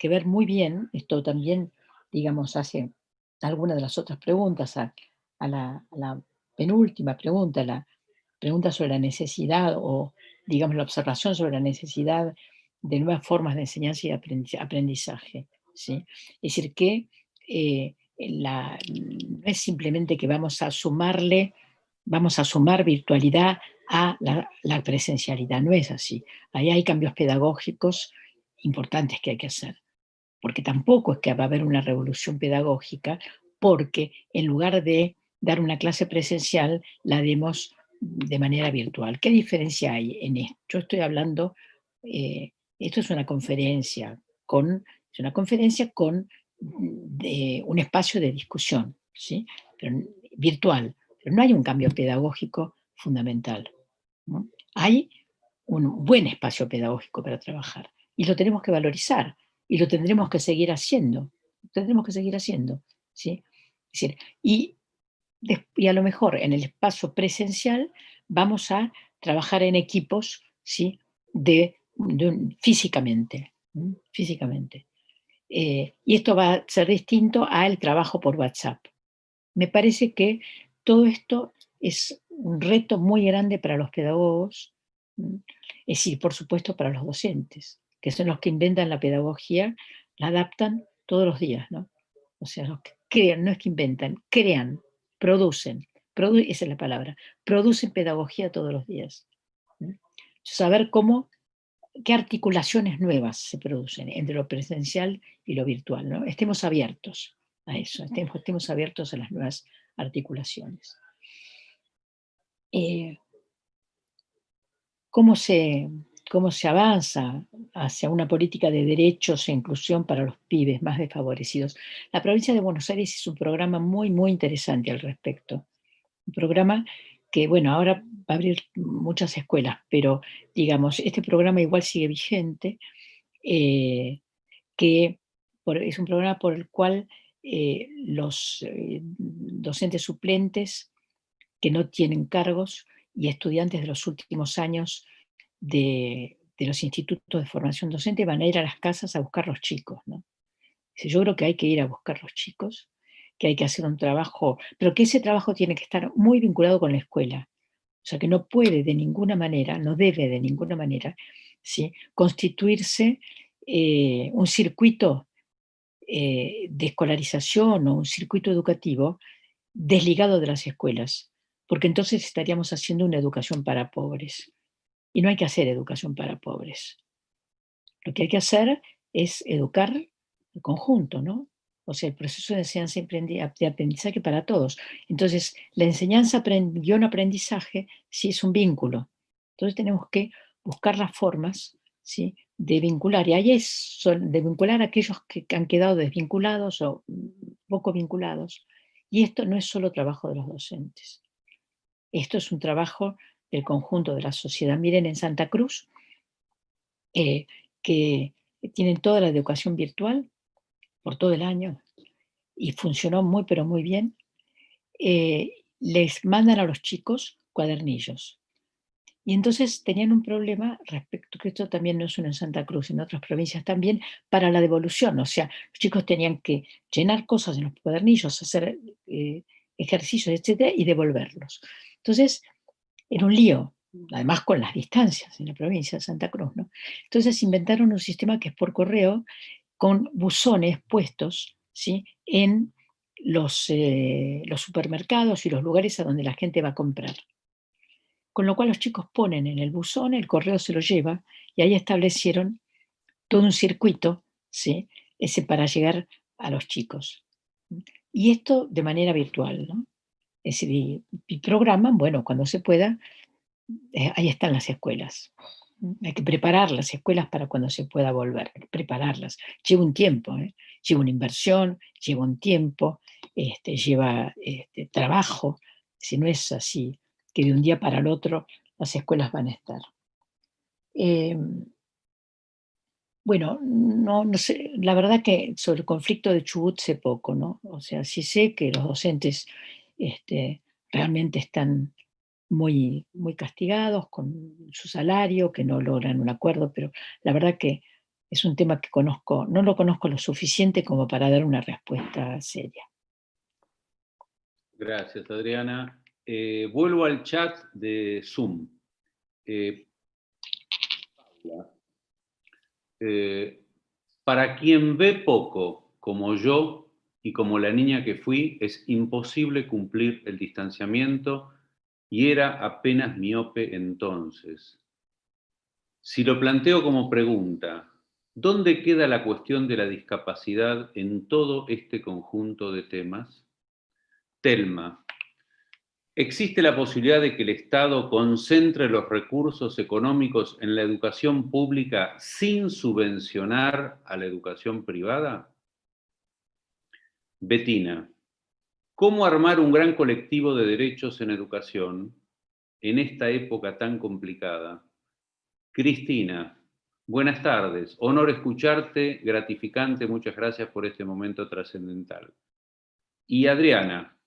ver muy bien, esto también, digamos, hace alguna de las otras preguntas, a la penúltima pregunta, la pregunta sobre la necesidad o, digamos, la observación sobre la necesidad de nuevas formas de enseñanza y aprendizaje. ¿Sí? Es decir, que no es simplemente que vamos a sumar virtualidad a la presencialidad, no es así. Ahí hay cambios pedagógicos importantes que hay que hacer, porque tampoco es que va a haber una revolución pedagógica, porque en lugar de dar una clase presencial, la demos de manera virtual. ¿Qué diferencia hay en esto? Yo estoy hablando, esto es una conferencia con un espacio de discusión, ¿sí? Pero, virtual, pero no hay un cambio pedagógico fundamental, ¿no? Hay un buen espacio pedagógico para trabajar y lo tenemos que valorizar y lo tendremos que seguir haciendo, ¿sí? Es decir, y a lo mejor en el espacio presencial vamos a trabajar en equipos, ¿sí? Físicamente, físicamente. Y esto va a ser distinto al trabajo por WhatsApp. Me parece que todo esto es un reto muy grande para los pedagogos, es decir, por supuesto para los docentes, que son los que inventan la pedagogía, la adaptan todos los días, ¿no? O sea, los que crean, no es que inventan, crean, producen, esa es la palabra, producen pedagogía todos los días. Saber qué articulaciones nuevas se producen entre lo presencial y lo virtual, ¿no? Estemos abiertos a eso, estemos abiertos a las nuevas articulaciones. ¿Cómo se avanza hacia una política de derechos e inclusión para los pibes más desfavorecidos? La provincia de Buenos Aires hizo un programa muy, muy interesante al respecto. Un programa que, bueno, ahora va a abrir muchas escuelas, pero, digamos, este programa igual sigue vigente, es un programa por el cual los docentes suplentes que no tienen cargos y estudiantes de los últimos años de los institutos de formación docente van a ir a las casas a buscar los chicos, ¿no? Yo creo que hay que ir a buscar los chicos, que hay que hacer un trabajo, pero que ese trabajo tiene que estar muy vinculado con la escuela. O sea, que no puede de ninguna manera, no debe de ninguna manera, ¿sí? Constituirse un circuito de escolarización o un circuito educativo desligado de las escuelas, porque entonces estaríamos haciendo una educación para pobres. Y no hay que hacer educación para pobres. Lo que hay que hacer es educar en conjunto, ¿no? O sea, el proceso de enseñanza y de aprendizaje para todos. Entonces, la enseñanza guión aprendizaje sí es un vínculo. Entonces tenemos que buscar las formas, ¿sí?, de vincular. Y ahí de vincular a aquellos que han quedado desvinculados o poco vinculados. Y esto no es solo trabajo de los docentes. Esto es un trabajo del conjunto de la sociedad. Miren, en Santa Cruz, que tienen toda la educación virtual por todo el año y funcionó muy, pero muy bien, les mandan a los chicos cuadernillos. Y entonces tenían un problema respecto, que esto también no es solo en Santa Cruz, en otras provincias también, para la devolución. O sea, los chicos tenían que llenar cosas en los cuadernillos, hacer ejercicios, etcétera, y devolverlos. Entonces, era un lío, además con las distancias en la provincia de Santa Cruz, ¿no? Entonces inventaron un sistema que es por correo, con buzones puestos, ¿sí?, en los supermercados y los lugares a donde la gente va a comprar. con lo cual los chicos ponen en el buzón, el correo se lo lleva, y ahí establecieron todo un circuito, ¿sí? Ese para llegar a los chicos. Y esto de manera virtual, ¿no? Es decir, y programan, bueno, cuando se pueda, ahí están las escuelas. Hay que preparar las escuelas para cuando se pueda volver, prepararlas. Lleva un tiempo, ¿eh? Lleva una inversión, lleva un tiempo, lleva trabajo. Si no es así, que de un día para el otro las escuelas van a estar. Bueno, no sé, la verdad que sobre el conflicto de Chubut sé poco, ¿no? O sea, sí sé que los docentes realmente están muy, muy castigados con su salario, que no logran un acuerdo, pero la verdad que es un tema que conozco, no lo conozco lo suficiente como para dar una respuesta seria. Gracias, Adriana. Vuelvo al chat de Zoom. Paula, para quien ve poco, como yo y como la niña que fui, es imposible cumplir el distanciamiento y era apenas miope entonces. Si lo planteo como pregunta, ¿dónde queda la cuestión de la discapacidad en todo este conjunto de temas? Telma, ¿existe la posibilidad de que el Estado concentre los recursos económicos en la educación pública sin subvencionar a la educación privada? Betina, ¿cómo armar un gran colectivo de derechos en educación en esta época tan complicada? Cristina, buenas tardes. Honor escucharte, gratificante, muchas gracias por este momento trascendental. Y Adriana,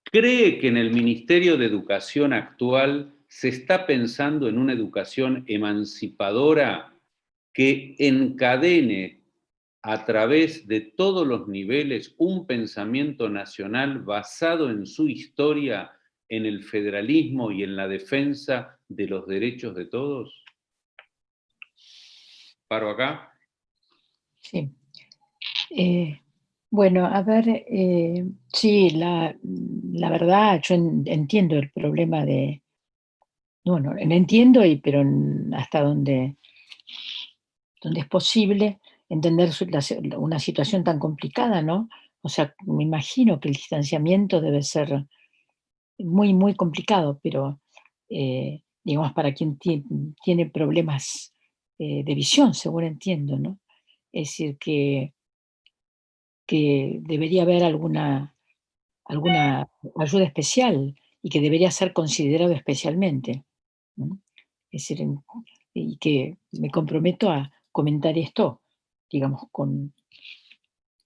¿cree que en el Ministerio de Educación actual se está pensando en una educación emancipadora que encadene a través de todos los niveles un pensamiento nacional basado en su historia, en el federalismo y en la defensa de los derechos de todos? ¿Paro acá? Sí. Bueno, a ver, sí, la verdad, yo entiendo el problema de, bueno, entiendo, pero hasta donde es posible entender una situación tan complicada, ¿no? O sea, me imagino que el distanciamiento debe ser muy, muy complicado, pero digamos, para quien tiene problemas de visión, según entiendo, ¿no? Es decir, que debería haber alguna ayuda especial y que debería ser considerado especialmente, ¿no? Es decir, y que me comprometo a comentar esto, digamos, con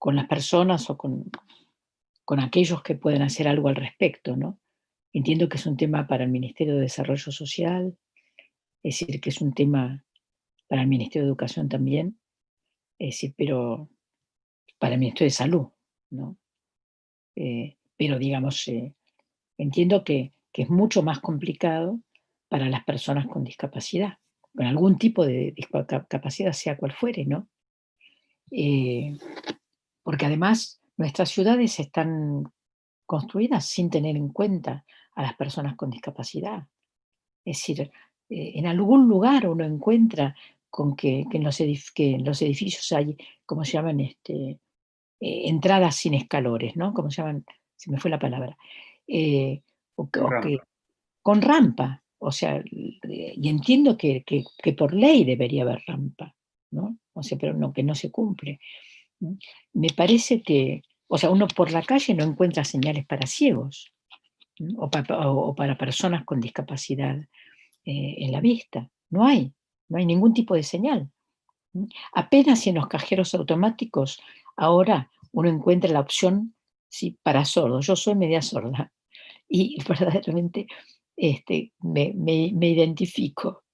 las personas o con aquellos que pueden hacer algo al respecto, ¿no? Entiendo que es un tema para el Ministerio de Desarrollo Social, es decir, que es un tema para el Ministerio de Educación también, es decir, pero para el Ministerio de Salud, ¿no? Pero digamos, entiendo que es mucho más complicado para las personas con discapacidad, con algún tipo de discapacidad, sea cual fuere, ¿no? Eh, Porque además nuestras ciudades están construidas sin tener en cuenta a las personas con discapacidad. Es decir, en algún lugar uno encuentra con que que en los edificios hay, ¿cómo se llaman? Entradas sin escalores, ¿no? ¿Cómo se llaman? Se me fue la palabra. O que con rampa. O sea, y entiendo que por ley debería haber rampa, ¿no? O sea, pero no, que no se cumple. Me parece que, o sea, uno por la calle no encuentra señales para ciegos, ¿no? O para personas con discapacidad en la vista. No hay ningún tipo de señal. Apenas en los cajeros automáticos ahora uno encuentra la opción, sí, para sordos. Yo soy media sorda y verdaderamente me identifico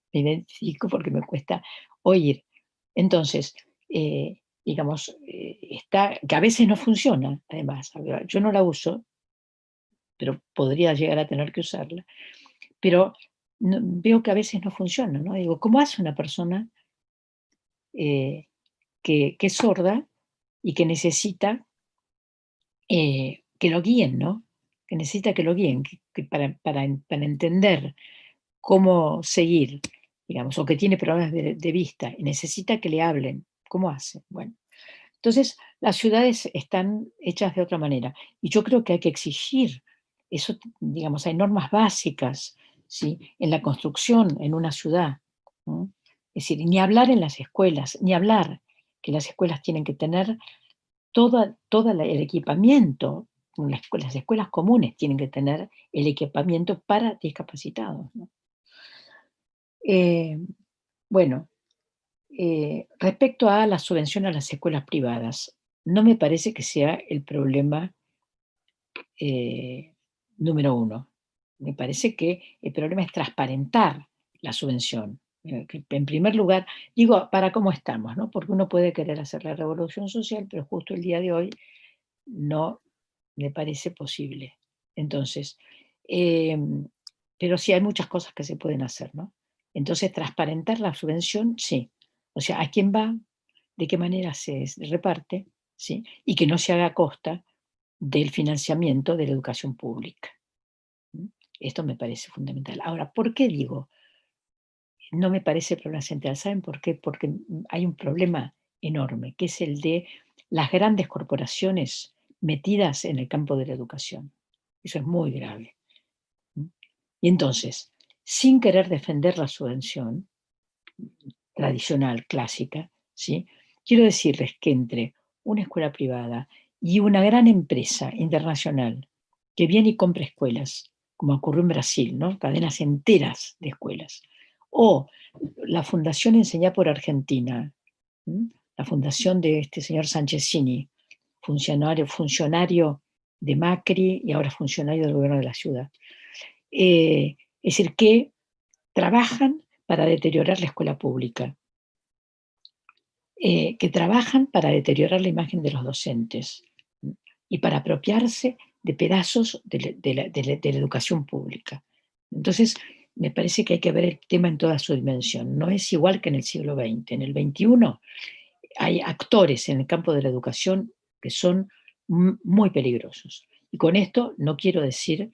porque me cuesta oír. Entonces, digamos, que a veces no funciona, además. Yo no la uso, pero podría llegar a tener que usarla. Pero veo que a veces no funciona, ¿no? Digo, ¿cómo hace una persona eh, que es sorda y que necesita que lo guíen, ¿no? Que necesita que lo guíen, para entender cómo seguir, digamos, o que tiene problemas de vista y necesita que le hablen, ¿cómo hace? Bueno, entonces las ciudades están hechas de otra manera y yo creo que hay que exigir eso, digamos, hay normas básicas, ¿sí? En la construcción, en una ciudad, ¿no? Es decir, ni hablar en las escuelas, ni hablar que las escuelas tienen que tener todo el equipamiento, las escuelas comunes tienen que tener el equipamiento para discapacitados, ¿no? Eh, bueno, respecto a la subvención a las escuelas privadas, no me parece que sea el problema número uno. Me parece que el problema es transparentar la subvención. Que en primer lugar, digo, para cómo estamos, ¿no? Porque uno puede querer hacer la revolución social, pero justo el día de hoy no me parece posible. Entonces, pero sí hay muchas cosas que se pueden hacer, ¿no? Entonces, transparentar la subvención, sí. O sea, a quién va, de qué manera se reparte, ¿sí? Y que no se haga a costa del financiamiento de la educación pública. ¿Mm? Esto me parece fundamental. Ahora, ¿por qué digo? No me parece el problema central. ¿Saben por qué? Porque hay un problema enorme, que es el de las grandes corporaciones metidas en el campo de la educación. Eso es muy grave. ¿Mm? Y entonces, sin querer defender la subvención tradicional, clásica, ¿sí? Quiero decirles que entre una escuela privada y una gran empresa internacional que viene y compra escuelas, como ocurrió en Brasil, ¿no? Cadenas enteras de escuelas, o la Fundación Enseñar por Argentina, ¿m? La fundación de este señor Sanchezini, funcionario de Macri y ahora funcionario del gobierno de la ciudad. Es decir, que trabajan para deteriorar la escuela pública, que trabajan para deteriorar la imagen de los docentes y para apropiarse de pedazos de la educación pública. Entonces, me parece que hay que ver el tema en toda su dimensión. No es igual que en el siglo XX. En el XXI hay actores en el campo de la educación que son muy peligrosos. Y con esto no quiero decir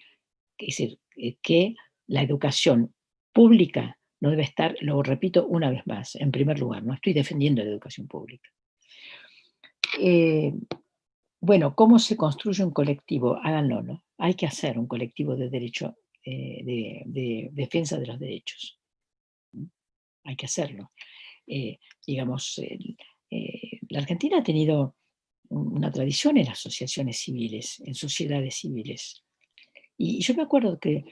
que la educación pública no debe estar, lo repito una vez más, en primer lugar, no estoy defendiendo la educación pública. Bueno, ¿cómo se construye un colectivo? Háganlo, ¿no? Hay que hacer un colectivo de derecho, de defensa de los derechos. Hay que hacerlo. Digamos, la Argentina ha tenido una tradición en asociaciones civiles, en sociedades civiles. Y yo me acuerdo que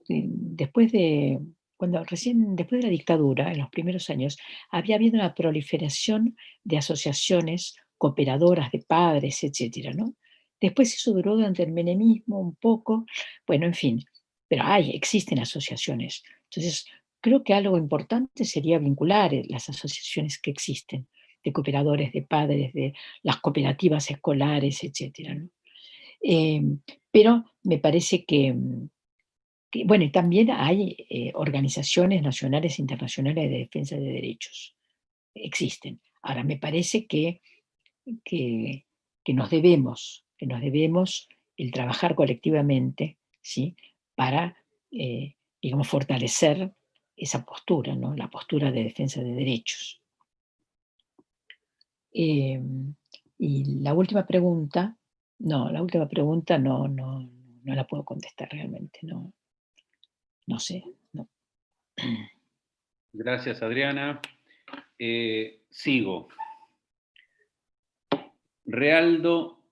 después de la dictadura, en los primeros años, había habido una proliferación de asociaciones cooperadoras de padres, etcétera, ¿no? Después eso duró durante el menemismo un poco, bueno, en fin, pero existen asociaciones. Entonces, creo que algo importante sería vincular las asociaciones que existen, de cooperadores, de padres, de las cooperativas escolares, etcétera, ¿no? Pero me parece bueno, y también hay organizaciones nacionales e internacionales de defensa de derechos. Existen. Ahora, me parece que, que nos debemos el trabajar colectivamente, ¿sí? Para, digamos, fortalecer esa postura, ¿no? La postura de defensa de derechos. Y la última pregunta, no, no la puedo contestar realmente, no sé. No. Gracias, Adriana. Sigo. Realdo,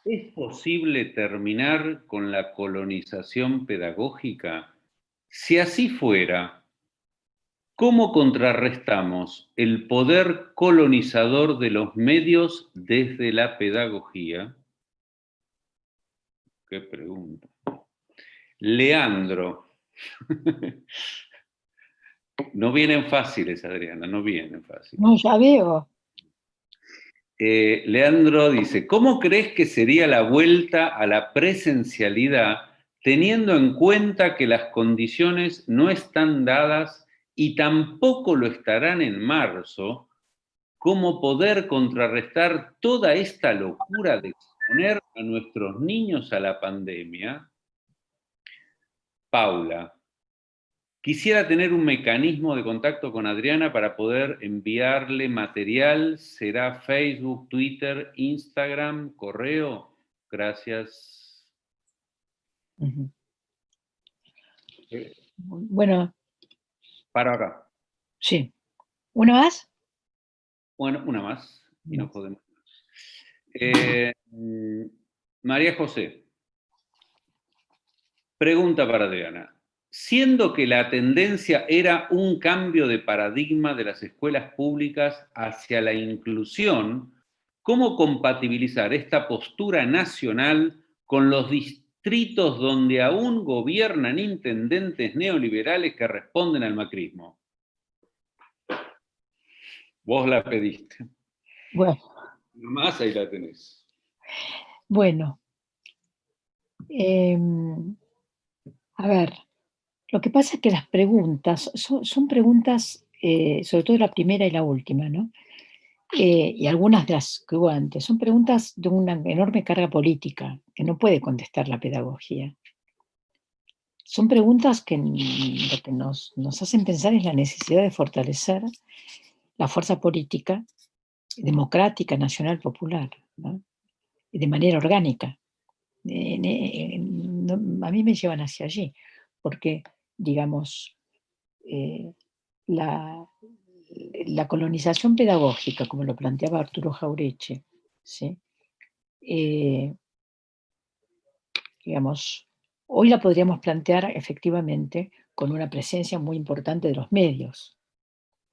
¿es posible terminar con la colonización pedagógica? Si así fuera, ¿cómo contrarrestamos el poder colonizador de los medios desde la pedagogía? Qué pregunta. Leandro. No vienen fáciles, Adriana, no vienen fáciles. No, ya veo. Leandro dice, ¿cómo crees que sería la vuelta a la presencialidad teniendo en cuenta que las condiciones no están dadas y tampoco lo estarán en marzo? ¿Cómo poder contrarrestar toda esta locura de exponer a nuestros niños a la pandemia? Paula, Quisiera tener un mecanismo de contacto con Adriana para poder enviarle material. ¿Será Facebook, Twitter, Instagram, correo? Gracias. Bueno. Paro acá. Sí. ¿Una más? Bueno, una más y nos podemos. María José. Pregunta para Adriana. Siendo que la tendencia era un cambio de paradigma de las escuelas públicas hacia la inclusión, ¿cómo compatibilizar esta postura nacional con los distritos donde aún gobiernan intendentes neoliberales que responden al macrismo? Vos la pediste. Bueno. Más ahí la tenés. Bueno. A ver, lo que pasa es que las preguntas son preguntas, sobre todo la primera y la última, ¿no? Y algunas de las que hubo antes, son preguntas de una enorme carga política que no puede contestar la pedagogía. Son preguntas que lo que nos hacen pensar es la necesidad de fortalecer la fuerza política, democrática, nacional, popular, ¿no? Y de manera orgánica. A mí me llevan hacia allí, porque, digamos, la colonización pedagógica, como lo planteaba Arturo Jauretche, ¿sí? Digamos, hoy la podríamos plantear efectivamente con una presencia muy importante de los medios,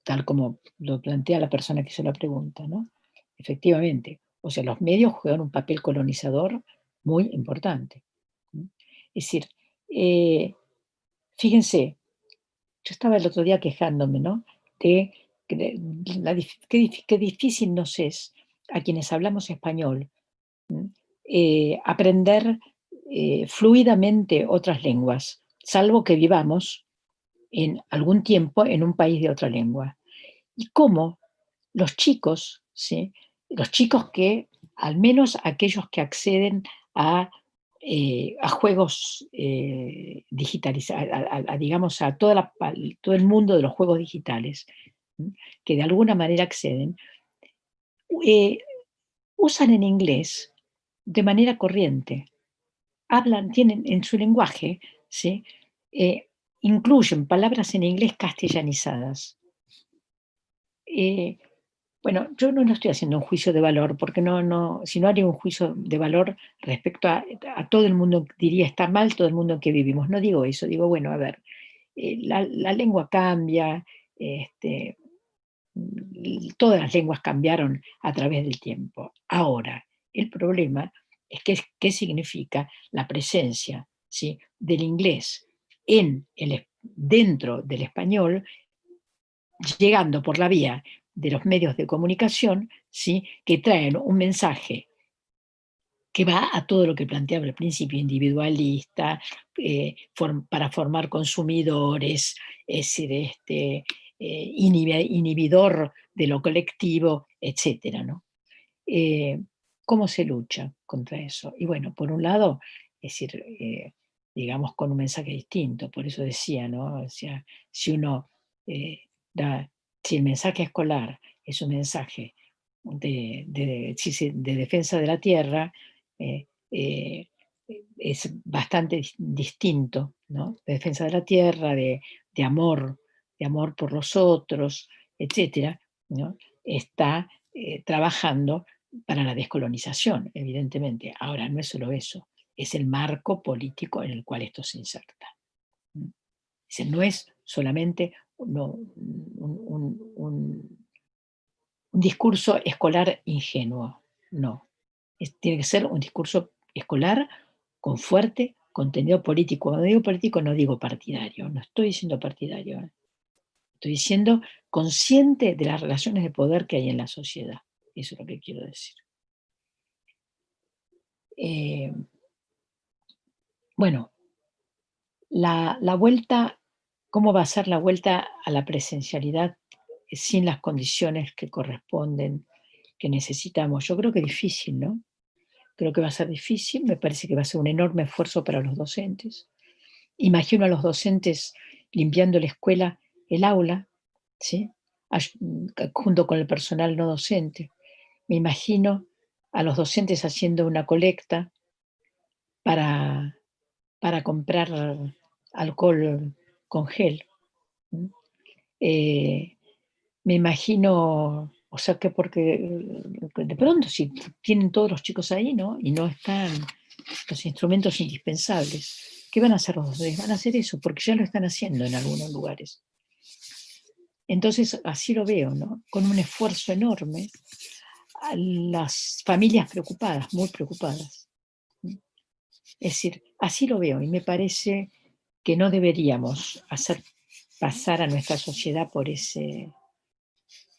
tal como lo plantea la persona que hizo la pregunta, ¿no? Efectivamente, o sea, los medios juegan un papel colonizador muy importante. Es decir, fíjense, yo estaba el otro día quejándome, ¿no? De qué difícil nos es a quienes hablamos español aprender fluidamente otras lenguas, salvo que vivamos en algún tiempo en un país de otra lengua. Y cómo los chicos, ¿sí? Los chicos que, al menos aquellos que acceden a juegos digitalizados, digamos, a todo el mundo de los juegos digitales, que de alguna manera acceden, usan en inglés de manera corriente. Tienen en su lenguaje, ¿sí? Incluyen palabras en inglés castellanizadas. Bueno, yo no estoy haciendo un juicio de valor, porque si no haría un juicio de valor respecto a todo el mundo, diría está mal todo el mundo en que vivimos. No digo eso, digo, bueno, a ver, la lengua cambia, todas las lenguas cambiaron a través del tiempo. Ahora, el problema es qué significa la presencia, ¿sí?, del inglés dentro del español, llegando por la vía de los medios de comunicación, ¿sí?, que traen un mensaje que va a todo lo que planteaba al principio, individualista, para formar consumidores, es decir, inhibidor de lo colectivo, etcétera, ¿no? ¿Cómo se lucha contra eso? Y bueno, por un lado, es decir, digamos, con un mensaje distinto, por eso decía, ¿no? O sea, si uno si el mensaje escolar es un mensaje de defensa de la tierra, es bastante distinto, ¿no? De defensa de la tierra, de amor por los otros, etcétera, ¿no? Está trabajando para la descolonización, evidentemente. Ahora, no es solo eso, es el marco político en el cual esto se inserta. No es solamente un discurso escolar ingenuo, no. Tiene que ser un discurso escolar con fuerte contenido político. Cuando digo político no digo partidario, no estoy diciendo partidario. Estoy diciendo consciente de las relaciones de poder que hay en la sociedad. Eso es lo que quiero decir. Bueno, la vuelta, ¿cómo va a ser la vuelta a la presencialidad sin las condiciones que corresponden, que necesitamos? Yo creo que es difícil, ¿no? Creo que va a ser difícil, me parece que va a ser un enorme esfuerzo para los docentes. Imagino a los docentes limpiando la escuela, el aula, ¿sí? Junto con el personal no docente. Me imagino a los docentes haciendo una colecta para, para comprar alcohol con gel. Me imagino, o sea que porque de pronto si tienen todos los chicos ahí, ¿no? Y no están los instrumentos indispensables, ¿qué van a hacer los docentes? Van a hacer eso, porque ya lo están haciendo en algunos lugares. Entonces, así lo veo, ¿no? Con un esfuerzo enorme, a las familias preocupadas, muy preocupadas. Es decir, así lo veo y me parece que no deberíamos hacer pasar a nuestra sociedad por ese,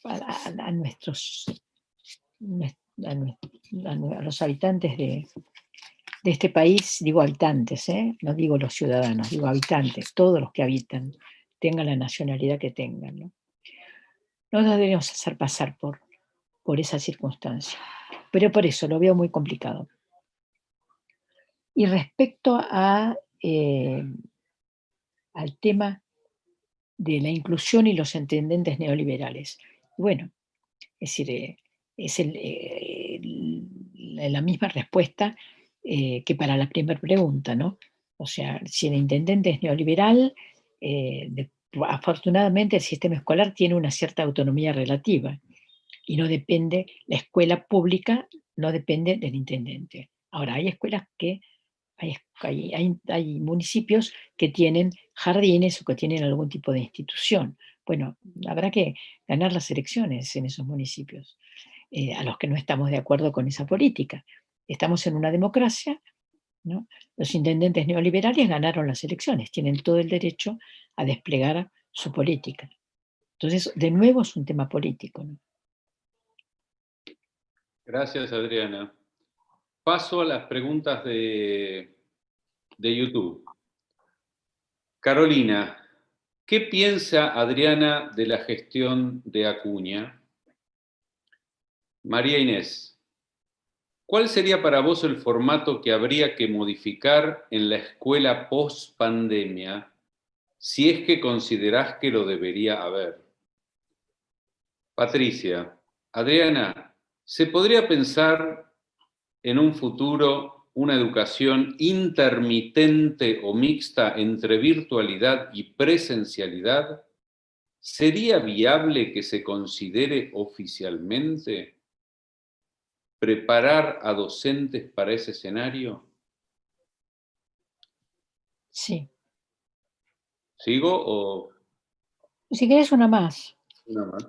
a nuestros, a los habitantes de este país, digo habitantes, no digo los ciudadanos, digo habitantes, todos los que habitan, tengan la nacionalidad que tengan, ¿no? No nos deberíamos hacer pasar por esa circunstancia. Pero por eso lo veo muy complicado. Y respecto al tema de la inclusión y los intendentes neoliberales, bueno, es decir, es la misma respuesta que para la primera pregunta, ¿no? O sea, si el intendente es neoliberal, afortunadamente el sistema escolar tiene una cierta autonomía relativa y no depende, la escuela pública no depende del intendente. Ahora, hay escuelas que, hay municipios que tienen jardines o que tienen algún tipo de institución. Bueno, habrá que ganar las elecciones en esos municipios, a los que no estamos de acuerdo con esa política. Estamos en una democracia, ¿no? Los intendentes neoliberales ganaron las elecciones, tienen todo el derecho a desplegar su política. Entonces, de nuevo es un tema político, ¿no? Gracias, Adriana. Paso a las preguntas de YouTube. Carolina, ¿qué piensa Adriana de la gestión de Acuña? María Inés, ¿cuál sería para vos el formato que habría que modificar en la escuela post-pandemia si es que considerás que lo debería haber? Patricia, Adriana, ¿se podría pensar en un futuro una educación intermitente o mixta entre virtualidad y presencialidad? ¿Sería viable que se considere oficialmente preparar a docentes para ese escenario? Sí. ¿Sigo o...? Si querés una más. Una más.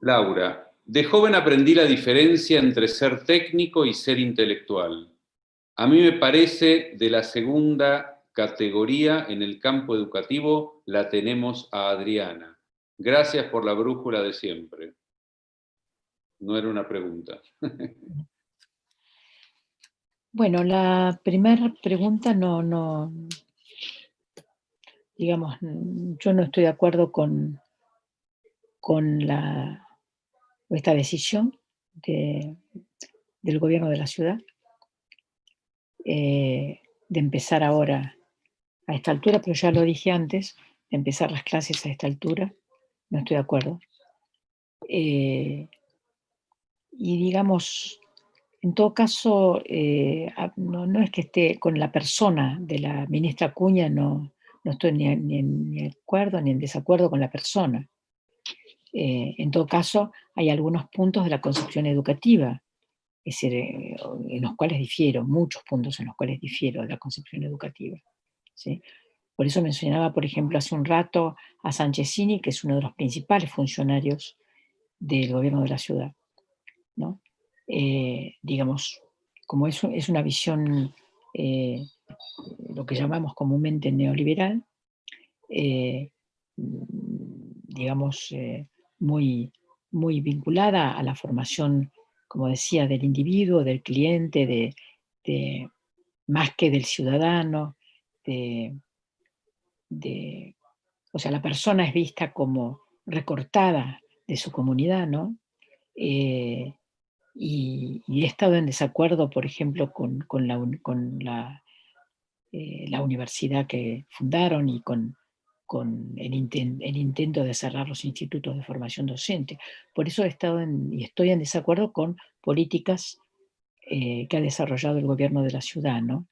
Laura, de joven aprendí la diferencia entre ser técnico y ser intelectual. A mí me parece de la segunda categoría en el campo educativo la tenemos a Adriana. Gracias por la brújula de siempre. No era una pregunta. Bueno, la primera pregunta no, digamos, yo no estoy de acuerdo con esta decisión del gobierno de la ciudad de empezar ahora a esta altura, pero ya lo dije antes, de empezar las clases a esta altura, no estoy de acuerdo. Y digamos, en todo caso, no es que esté con la persona de la ministra Acuña, no estoy ni de acuerdo ni en desacuerdo con la persona. En todo caso, hay algunos puntos de la concepción educativa, es decir, en los cuales difiero, muchos puntos en los cuales difiero de la concepción educativa, ¿sí? Por eso mencionaba, por ejemplo, hace un rato a Sanchezini, que es uno de los principales funcionarios del gobierno de la ciudad, ¿no? Digamos, como es una visión, lo que llamamos comúnmente neoliberal, digamos, muy, muy vinculada a la formación, como decía, del individuo, del cliente, más que del ciudadano, o sea, la persona es vista como recortada de su comunidad, ¿no? Y he estado en desacuerdo, por ejemplo, con la universidad que fundaron y con con el intento de cerrar los institutos de formación docente. Por eso he estado y estoy en desacuerdo con políticas que ha desarrollado el gobierno de la ciudad, ¿no?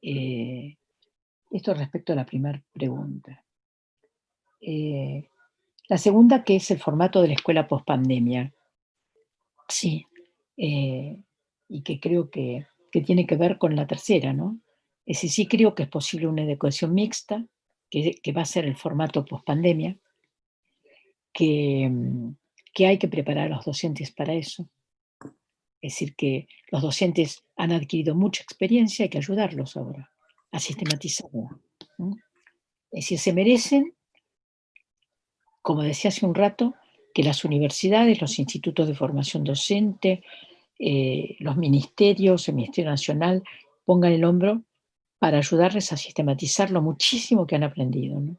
Esto respecto a la primera pregunta. La segunda, que es el formato de la escuela post-pandemia. Sí, y que creo que tiene que ver con la tercera, ¿no? Es decir, sí creo que es posible una educación mixta, que va a ser el formato post-pandemia, que hay que preparar a los docentes para eso. Es decir, que los docentes han adquirido mucha experiencia, hay que ayudarlos ahora a sistematizarla, ¿no? Es decir, se merecen, como decía hace un rato, que las universidades, los institutos de formación docente, los ministerios, el Ministerio Nacional, pongan el hombro para ayudarles a sistematizar lo muchísimo que han aprendido, ¿no?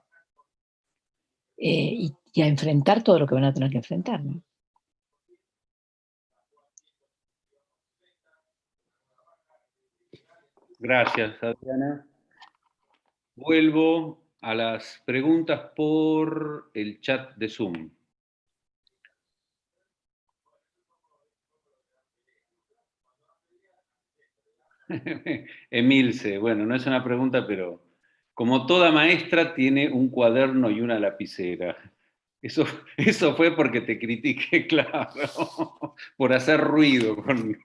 Y a enfrentar todo lo que van a tener que enfrentar, ¿no? Gracias, Adriana. Vuelvo a las preguntas por el chat de Zoom. Emilce, bueno, no es una pregunta, pero como toda maestra tiene un cuaderno y una lapicera. Eso fue porque te critiqué, claro, por hacer ruido con...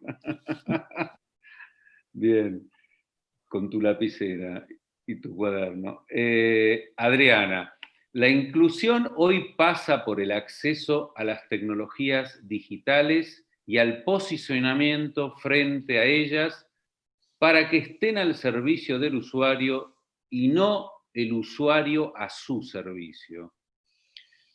Bien, con tu lapicera y tu cuaderno. Adriana, la inclusión hoy pasa por el acceso a las tecnologías digitales y al posicionamiento frente a ellas para que estén al servicio del usuario y no el usuario a su servicio.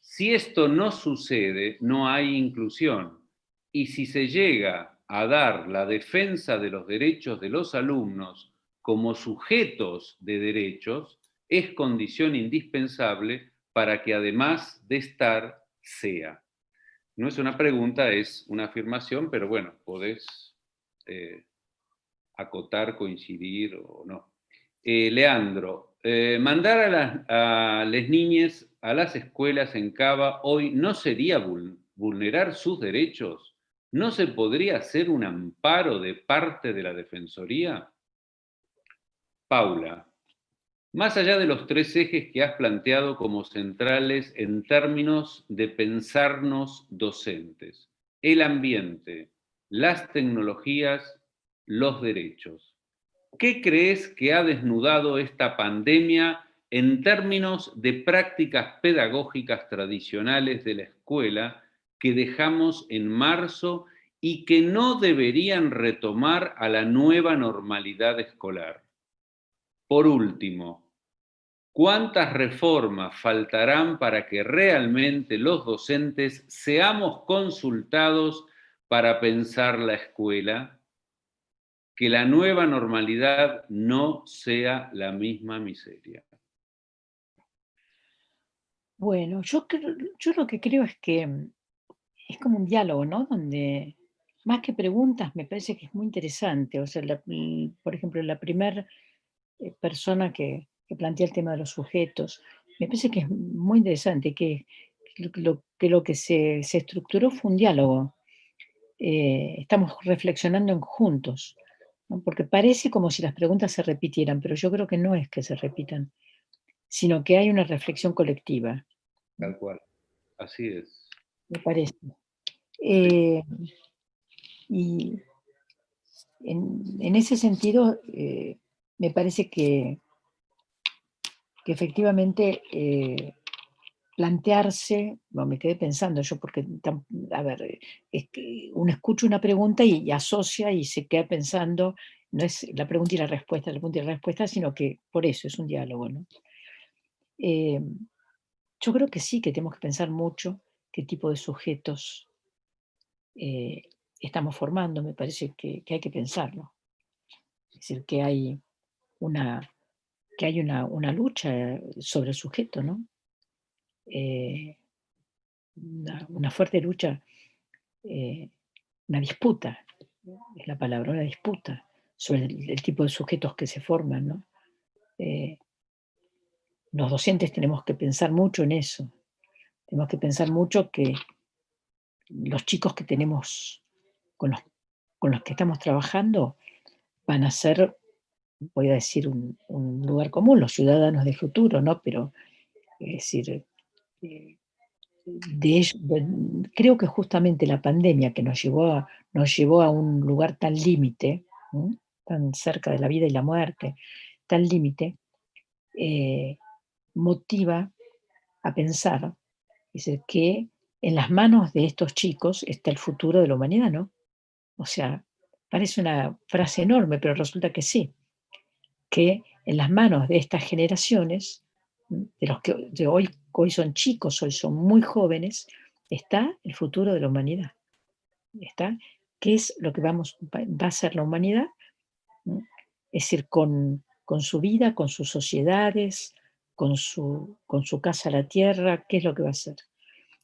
Si esto no sucede, no hay inclusión. Y si se llega a dar la defensa de los derechos de los alumnos como sujetos de derechos, es condición indispensable para que además de estar, sea. No es una pregunta, es una afirmación, pero bueno, podés acotar, coincidir o no. Leandro, mandar a las niñas a las escuelas en Cava hoy no sería vulnerar sus derechos. ¿No se podría hacer un amparo de parte de la Defensoría? Paula, más allá de los tres ejes que has planteado como centrales en términos de pensarnos docentes, el ambiente, las tecnologías, los derechos, ¿qué crees que ha desnudado esta pandemia en términos de prácticas pedagógicas tradicionales de la escuela que dejamos en marzo y que no deberían retomar a la nueva normalidad escolar? Por último, ¿cuántas reformas faltarán para que realmente los docentes seamos consultados para pensar la escuela? Que la nueva normalidad no sea la misma miseria. Bueno, yo lo que creo es que es como un diálogo, ¿no? Donde más que preguntas me parece que es muy interesante. O sea, por ejemplo, la primera persona que plantea el tema de los sujetos, me parece que es muy interesante, que lo que se estructuró fue un diálogo. Estamos reflexionando juntos, ¿no? Porque parece como si las preguntas se repitieran, pero yo creo que no es que se repitan, sino que hay una reflexión colectiva, ¿no? Tal cual. Así es. Me parece. Sí. Eh, y en ese sentido, me parece que efectivamente plantearse, bueno, me quedé pensando yo, porque, a ver, es que uno escucha una pregunta y asocia y se queda pensando, no es la pregunta y la respuesta, la pregunta y la respuesta, sino que por eso es un diálogo, ¿no? Eh, yo creo que sí, que tenemos que pensar mucho qué tipo de sujetos eh, estamos formando, me parece que hay que pensarlo. Es decir, una, que hay una lucha sobre el sujeto, ¿no? Eh, una fuerte lucha, eh, una disputa, es la palabra, una disputa sobre el tipo de sujetos que se forman, ¿no? los docentes tenemos que pensar mucho en eso. Tenemos que pensar mucho que los chicos que tenemos, con los que estamos trabajando, van a ser, voy a decir un lugar común, los ciudadanos del futuro, ¿no? Pero, es decir, eh, creo que justamente la pandemia que nos llevó a un lugar tan límite, ¿no? Tan cerca de la vida y la muerte, tan límite, motiva a pensar, dice, que en las manos de estos chicos está el futuro de la humanidad, ¿no? O sea, parece una frase enorme, pero resulta que sí, que en las manos de estas generaciones, de los que hoy son chicos, hoy son muy jóvenes, está el futuro de la humanidad. Está qué es lo que va a ser la humanidad, ¿no? Es decir, con su vida, con sus sociedades, con su casa a la tierra, qué es lo que va a ser.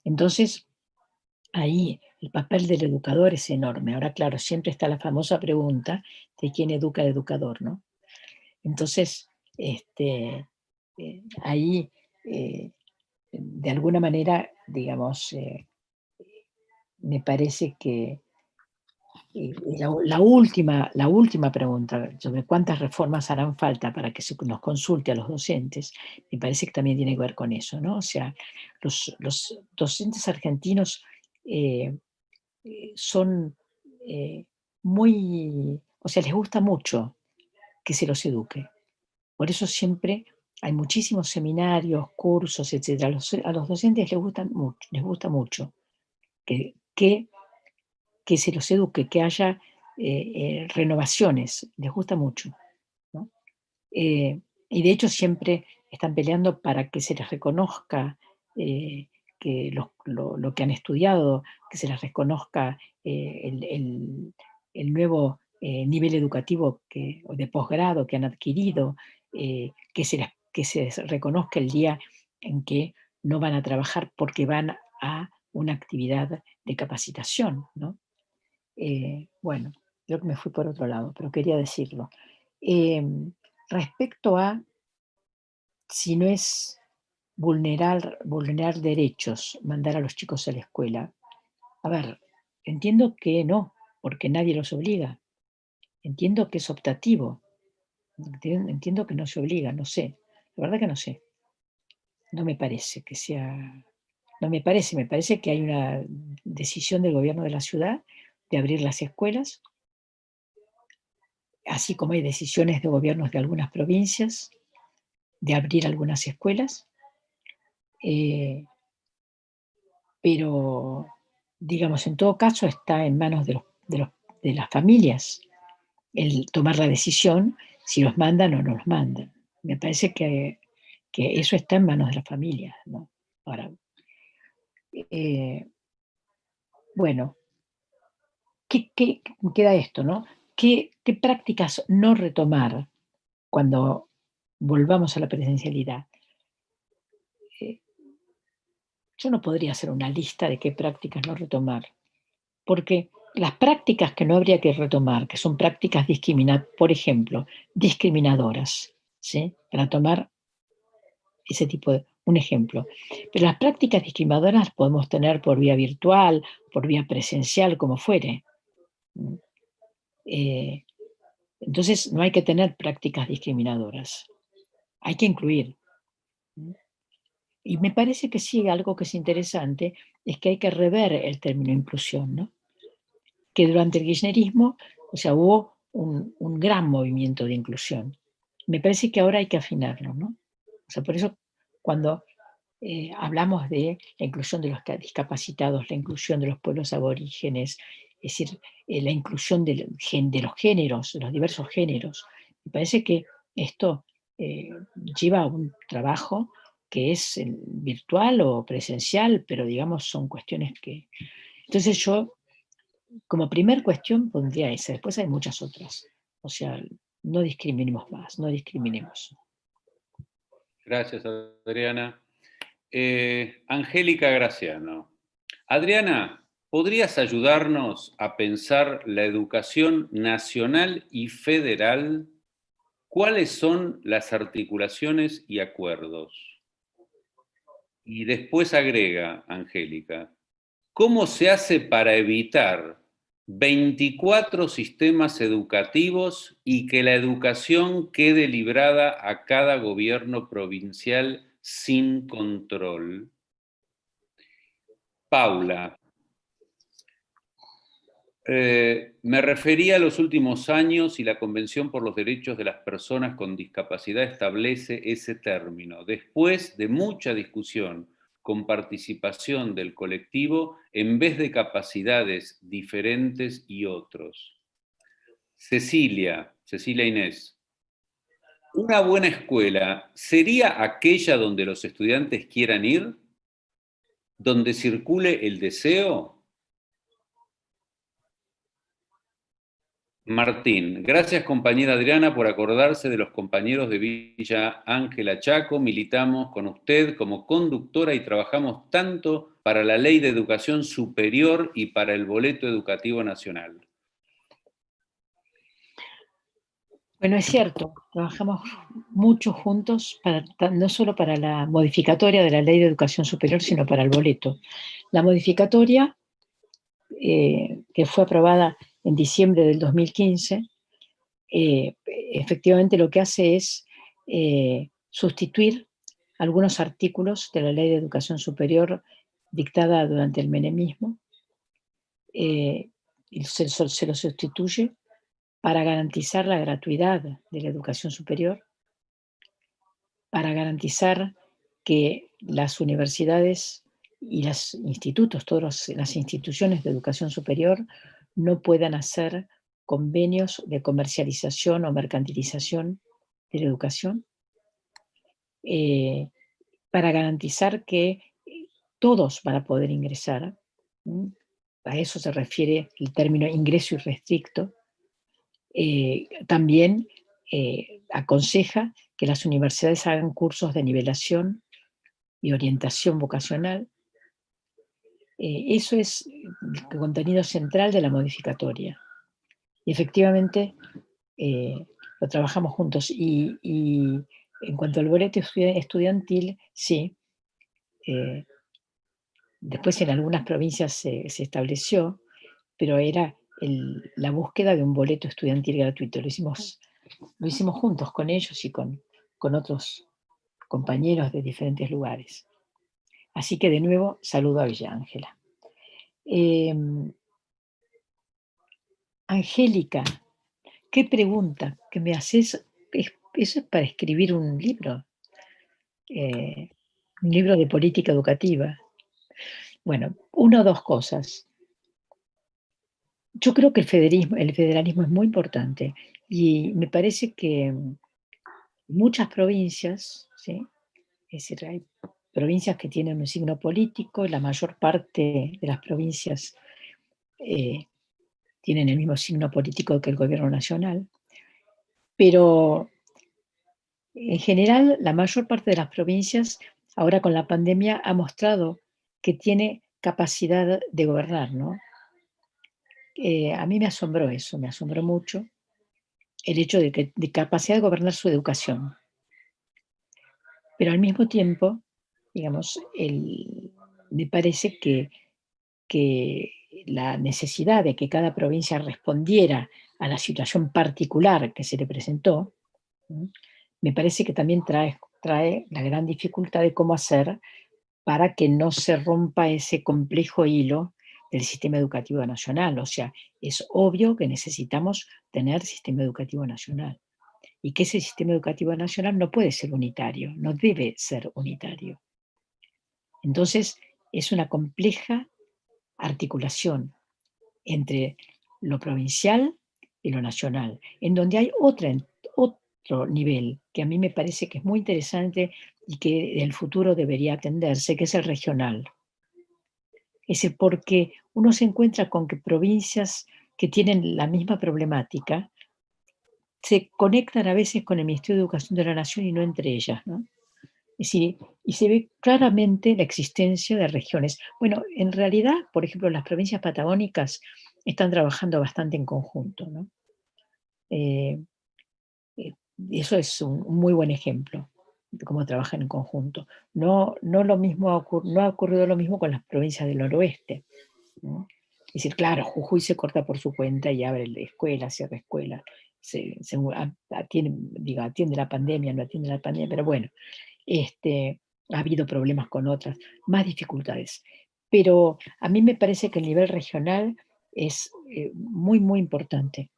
Entonces, ahí el papel del educador es enorme. Ahora, claro, siempre está la famosa pregunta de quién educa al educador, ¿no? Entonces, ahí, de alguna manera, digamos, me parece que la última pregunta sobre cuántas reformas harán falta para que se nos consulte a los docentes, me parece que también tiene que ver con eso, ¿no? O sea, los docentes argentinos son muy, o sea, les gusta mucho que se los eduque. Por eso siempre hay muchísimos seminarios, cursos, etc. A los docentes les gusta mucho que, que, que se los eduque, que haya renovaciones, les gusta mucho, ¿no? Y de hecho siempre están peleando para que se les reconozca que lo que han estudiado, que se les reconozca el nuevo nivel educativo o de posgrado que han adquirido, que se les reconozca el día en que no van a trabajar porque van a una actividad de capacitación, ¿no? Bueno, creo que me fui por otro lado, pero quería decirlo. Respecto a si no es vulnerar derechos, mandar a los chicos a la escuela. A ver, entiendo que no, porque nadie los obliga. Entiendo que es optativo. Entiendo que no se obliga, no sé. La verdad que no sé. No me parece que sea. No me parece que hay una decisión del gobierno de la ciudad de abrir las escuelas, así como hay decisiones de gobiernos de algunas provincias de abrir algunas escuelas. Pero, digamos, en todo caso está en manos de las familias el tomar la decisión si los mandan o no los mandan. Me parece que eso está en manos de las familias, ¿no? Ahora, eh, bueno, ¿qué queda esto, no? ¿Qué prácticas no retomar cuando volvamos a la presencialidad? Eh, yo no podría hacer una lista de qué prácticas no retomar, porque las prácticas que no habría que retomar, que son prácticas por ejemplo, discriminadoras, ¿sí? Para tomar ese tipo de, un ejemplo. Pero las prácticas discriminadoras las podemos tener por vía virtual, por vía presencial, como fuere. Entonces no hay que tener prácticas discriminadoras, hay que incluir. Y me parece que sí, algo que es interesante es que hay que rever el término inclusión, ¿no? Que durante el kirchnerismo, o sea, hubo un gran movimiento de inclusión. Me parece que ahora hay que afinarlo, ¿no? O sea, por eso cuando hablamos de la inclusión de los discapacitados, la inclusión de los pueblos aborígenes, es decir, la inclusión de los géneros, de los diversos géneros, me parece que esto lleva a un trabajo que es virtual o presencial, pero digamos son cuestiones que... Entonces yo como primer cuestión pondría esa, después hay muchas otras. O sea, no discriminemos más, no discriminemos. Gracias, Adriana. Angélica Graciano. Adriana, ¿podrías ayudarnos a pensar la educación nacional y federal ¿Cuáles son las articulaciones y acuerdos? Y después agrega, Angélica, ¿cómo se hace para evitar 24 sistemas educativos y que la educación quede librada a cada gobierno provincial sin control? Paula, me refería a los últimos años y la Convención por los Derechos de las Personas con Discapacidad establece ese término, después de mucha discusión con participación del colectivo en vez de capacidades diferentes y otros. Cecilia Inés, ¿una buena escuela sería aquella donde los estudiantes quieran ir? ¿Donde circule el deseo? Martín, gracias compañera Adriana por acordarse de los compañeros de Villa Ángela Chaco. Militamos con usted como conductora y trabajamos tanto para la Ley de Educación Superior y para el Boleto Educativo Nacional. Bueno, es cierto, trabajamos mucho juntos, no solo para la modificatoria de la Ley de Educación Superior, sino para el boleto. La modificatoria, que fue aprobada en diciembre del 2015, efectivamente lo que hace es sustituir algunos artículos de la Ley de Educación Superior dictada durante el menemismo, y se lo sustituye para garantizar la gratuidad de la educación superior, para garantizar que las universidades y los institutos, todas las instituciones de educación superior, no puedan hacer convenios de comercialización o mercantilización de la educación, para garantizar que todos van a poder ingresar. A eso se refiere el término ingreso irrestricto. También aconseja que las universidades hagan cursos de nivelación y orientación vocacional. Eso es el contenido central de la modificatoria. Y efectivamente lo trabajamos juntos. Y en cuanto al boleto estudiantil, sí. Después en algunas provincias se estableció, pero era la búsqueda de un boleto estudiantil gratuito. Lo hicimos juntos con ellos y con otros compañeros de diferentes lugares. Así que de nuevo saludo a Villa Ángela. Angélica, qué pregunta que me haces. Eso es para escribir un libro de política educativa. Bueno, una o dos cosas. Yo creo que el federalismo es muy importante y me parece que muchas provincias, ¿sí? Es decir, hay provincias que tienen un signo político y la mayor parte de las provincias tienen el mismo signo político que el gobierno nacional, pero en general la mayor parte de las provincias ahora con la pandemia ha mostrado que tiene capacidad de gobernar, ¿no? A mí me asombró eso, me asombró mucho el hecho de capacidad de gobernar su educación. Pero al mismo tiempo, digamos, me parece que la necesidad de que cada provincia respondiera a la situación particular que se le presentó, me parece que también trae la gran dificultad de cómo hacer para que no se rompa ese complejo hilo del sistema educativo nacional. O sea, es obvio que necesitamos tener sistema educativo nacional y que ese sistema educativo nacional no puede ser unitario, no debe ser unitario. Entonces, es una compleja articulación entre lo provincial y lo nacional, en donde hay otro nivel que a mí me parece que es muy interesante y que en el futuro debería atenderse, que es el regional. Es decir, porque uno se encuentra con que provincias que tienen la misma problemática se conectan a veces con el Ministerio de Educación de la Nación y no entre ellas, ¿no? Es decir, y se ve claramente la existencia de regiones. Bueno, en realidad, por ejemplo, las provincias patagónicas están trabajando bastante en conjunto, ¿no? eso es un muy buen ejemplo de cómo trabajan en conjunto. No ha ocurrido lo mismo con las provincias del noroeste, ¿no? Es decir, claro, Jujuy se corta por su cuenta y abre escuelas, cierra escuelas, atiende la pandemia, no atiende la pandemia, pero bueno, ha habido problemas con otras, más dificultades. Pero a mí me parece que el nivel regional es muy, muy importante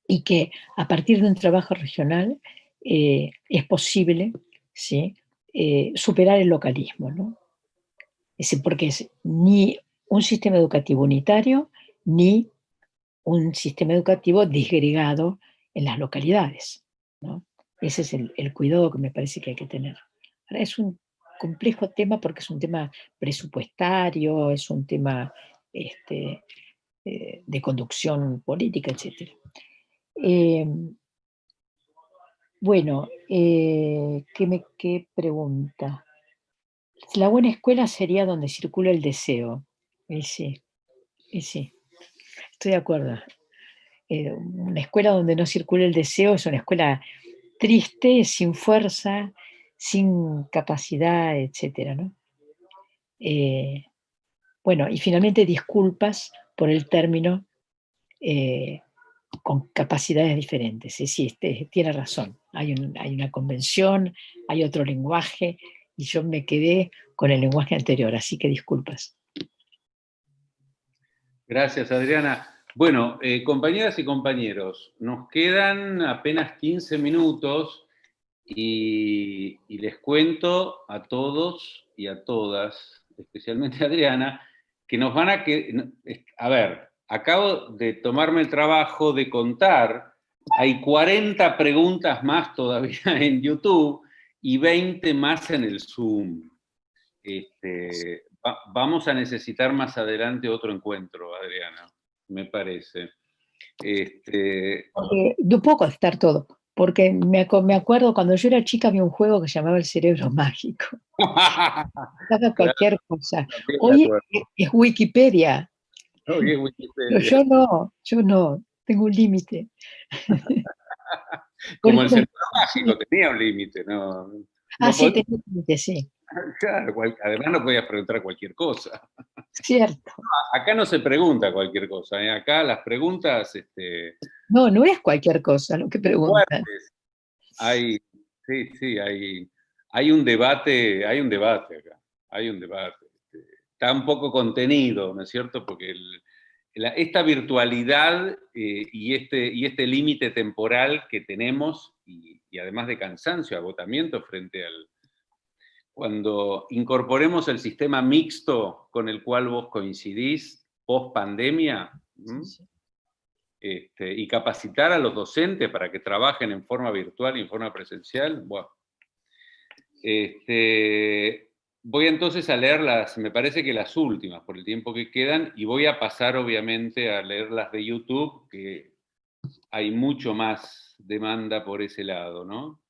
y que a partir de un trabajo regional es posible, ¿sí? Superar el localismo, ¿no? Es decir, porque es ni un sistema educativo unitario ni un sistema educativo disgregado en las localidades, ¿no? Ese es el cuidado que me parece que hay que tener. Ahora, es un complejo tema porque es un tema presupuestario, es un tema de conducción política, etc. Bueno, ¿qué pregunta? La buena escuela sería donde circula el deseo. Sí, sí, estoy de acuerdo. Una escuela donde no circula el deseo es una escuela triste, sin fuerza, sin capacidad, etcétera, ¿no? Bueno, y finalmente disculpas por el término con capacidades diferentes. Sí, tiene razón. Hay una convención, hay otro lenguaje, y yo me quedé con el lenguaje anterior, así que disculpas. Gracias, Adriana. Bueno, compañeras y compañeros, nos quedan apenas 15 minutos y les cuento a todos y a todas, especialmente a Adriana, que nos van a ver, acabo de tomarme el trabajo de contar, hay 40 preguntas más todavía en YouTube y 20 más en el Zoom. Vamos a necesitar más adelante otro encuentro, Adriana, me parece. No puedo contestar todo, porque me acuerdo cuando yo era chica había un juego que se llamaba El Cerebro Mágico. Haga cualquier cosa. Hoy es Wikipedia. Oye, Pero Wikipedia. yo no, tengo un límite. Como el cerebro mágico tenía un límite, ¿no? No Sí, podía, tengo un límite, sí. claro, además no podías preguntar cualquier cosa. Cierto. Acá no se pregunta cualquier cosa, ¿eh? Acá las preguntas No es cualquier cosa lo que preguntan. fuertes. Hay, sí, hay un debate acá, hay un debate. Está un poco contenido, ¿no es cierto? Porque esta virtualidad y este límite temporal que tenemos, y además de cansancio, agotamiento frente al... Cuando incorporemos el sistema mixto con el cual vos coincidís, post pandemia, Sí. y capacitar a los docentes para que trabajen en forma virtual y en forma presencial, bueno. Voy entonces a leer me parece que las últimas, por el tiempo que quedan, y voy a pasar obviamente a leer las de YouTube, que hay mucho más demanda por ese lado, ¿no?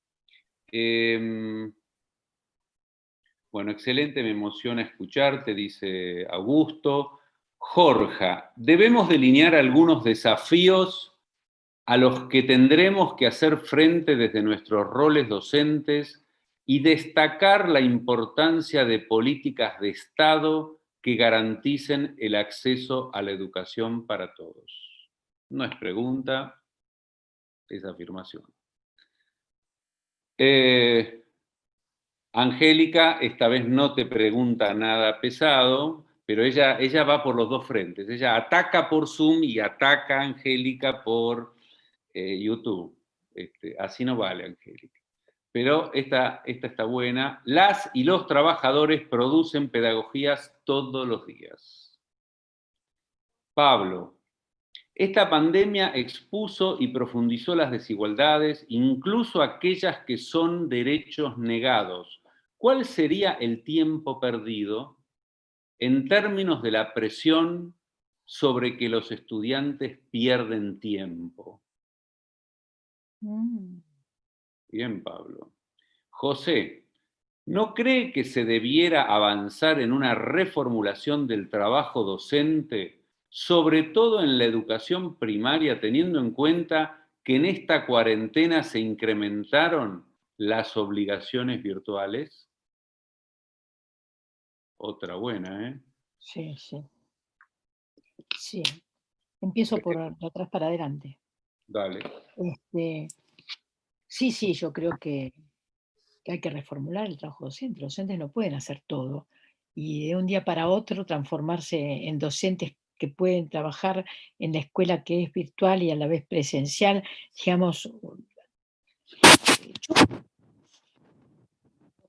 Bueno, excelente, me emociona escucharte, dice Augusto. Jorge, debemos delinear algunos desafíos a los que tendremos que hacer frente desde nuestros roles docentes y destacar la importancia de políticas de Estado que garanticen el acceso a la educación para todos. No es pregunta, es afirmación. Angélica, esta vez no te pregunta nada pesado, pero ella va por los dos frentes. Ella ataca por Zoom y ataca a Angélica por YouTube. Así no vale, Angélica. Pero esta está buena. Las y los trabajadores producen pedagogías todos los días. Pablo, esta pandemia expuso y profundizó las desigualdades, incluso aquellas que son derechos negados. ¿Cuál sería el tiempo perdido en términos de la presión sobre que los estudiantes pierden tiempo? Bien, Pablo. José, ¿no cree que se debiera avanzar en una reformulación del trabajo docente, sobre todo en la educación primaria, teniendo en cuenta que en esta cuarentena se incrementaron las obligaciones virtuales? Otra buena, ¿eh? Sí, sí. Sí. Empiezo por atrás para adelante. Dale. Sí, sí, yo creo que hay que reformular el trabajo docente. Los docentes no pueden hacer todo. Y de un día para otro transformarse en docentes que pueden trabajar en la escuela que es virtual y a la vez presencial, digamos, yo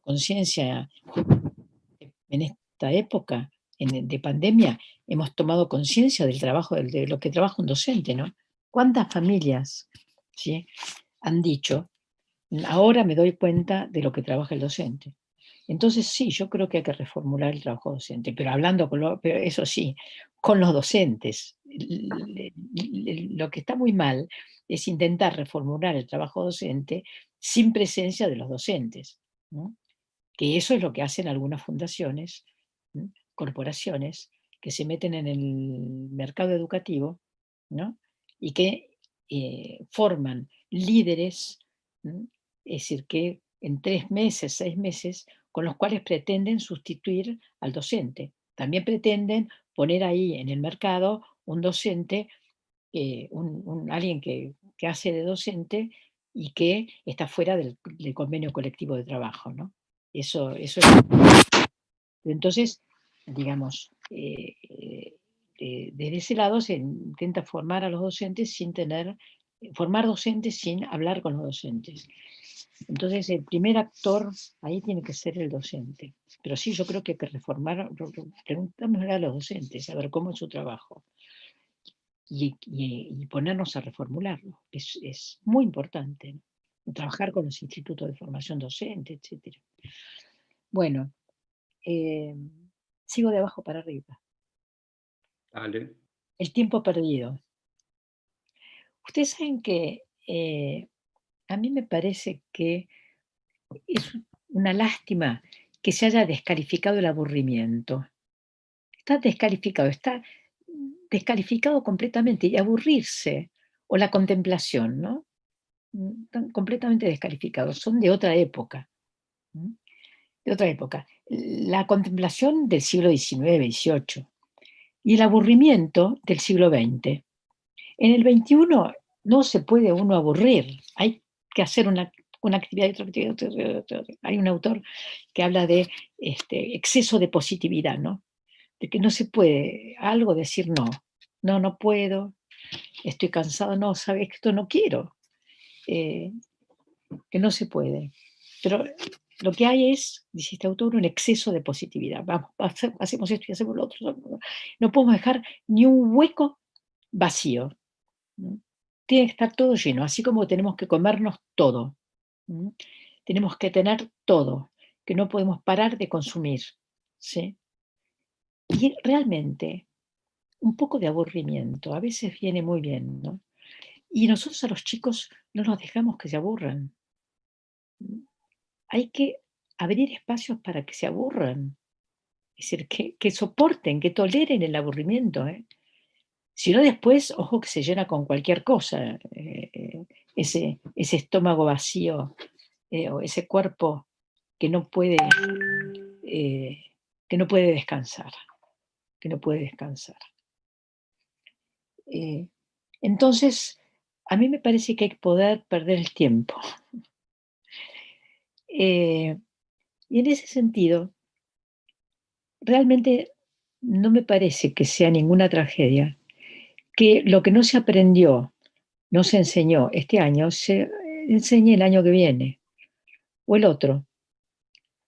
conciencia en esta época de pandemia, hemos tomado conciencia del trabajo, de lo que trabaja un docente, ¿no? ¿Cuántas familias, ¿sí?, han dicho, ahora me doy cuenta de lo que trabaja el docente? Entonces sí, yo creo que hay que reformular el trabajo docente, pero hablando pero eso sí, con los docentes. Lo que está muy mal es intentar reformular el trabajo docente sin presencia de los docentes, ¿no? Que eso es lo que hacen algunas fundaciones, ¿no?, corporaciones, que se meten en el mercado educativo, ¿no?, y que forman líderes, ¿no?, es decir, que en 3 meses, 6 meses, con los cuales pretenden sustituir al docente. También pretenden poner ahí en el mercado un docente, alguien que hace de docente y que está fuera del convenio colectivo de trabajo, ¿no? Eso es. Entonces, digamos, desde ese lado se intenta formar a los docentes formar docentes sin hablar con los docentes. Entonces, el primer actor ahí tiene que ser el docente. Pero sí, yo creo que hay que reformar, preguntámosle a los docentes, a ver cómo es su trabajo. Y ponernos a reformularlo. Es muy importante, ¿no? Trabajar con los institutos de formación docente, etc. Bueno, sigo de abajo para arriba. Dale. El tiempo perdido. Ustedes saben que a mí me parece que es una lástima que se haya descalificado el aburrimiento. Está descalificado completamente. Y aburrirse o la contemplación, ¿no? Están completamente descalificados. Son de otra época. De otra época. La contemplación del siglo XIX, XVIII. Y el aburrimiento del siglo XX. En el XXI no se puede uno aburrir, hay que hacer una actividad y otra actividad. Hay un autor que habla de exceso de positividad, ¿no? De que no se puede algo decir no puedo, estoy cansado, no, sabes que esto no quiero, que no se puede. Pero lo que hay es, dice este autor, un exceso de positividad. Vamos, hacemos esto y hacemos lo otro. No podemos dejar ni un hueco vacío. Tiene que estar todo lleno, así como tenemos que comernos todo. Tenemos que tener todo, que no podemos parar de consumir, ¿sí? Y realmente, un poco de aburrimiento a veces viene muy bien, ¿no? Y nosotros a los chicos no nos dejamos que se aburran. Hay que abrir espacios para que se aburran. Es decir, que soporten, que toleren el aburrimiento, ¿eh? Si no, después, ojo que se llena con cualquier cosa, ese estómago vacío, o ese cuerpo que no puede, que no puede descansar, que no puede descansar. Entonces, a mí me parece que hay que poder perder el tiempo. Y en ese sentido, realmente no me parece que sea ninguna tragedia que lo que no se aprendió, no se enseñó este año, se enseñe el año que viene o el otro.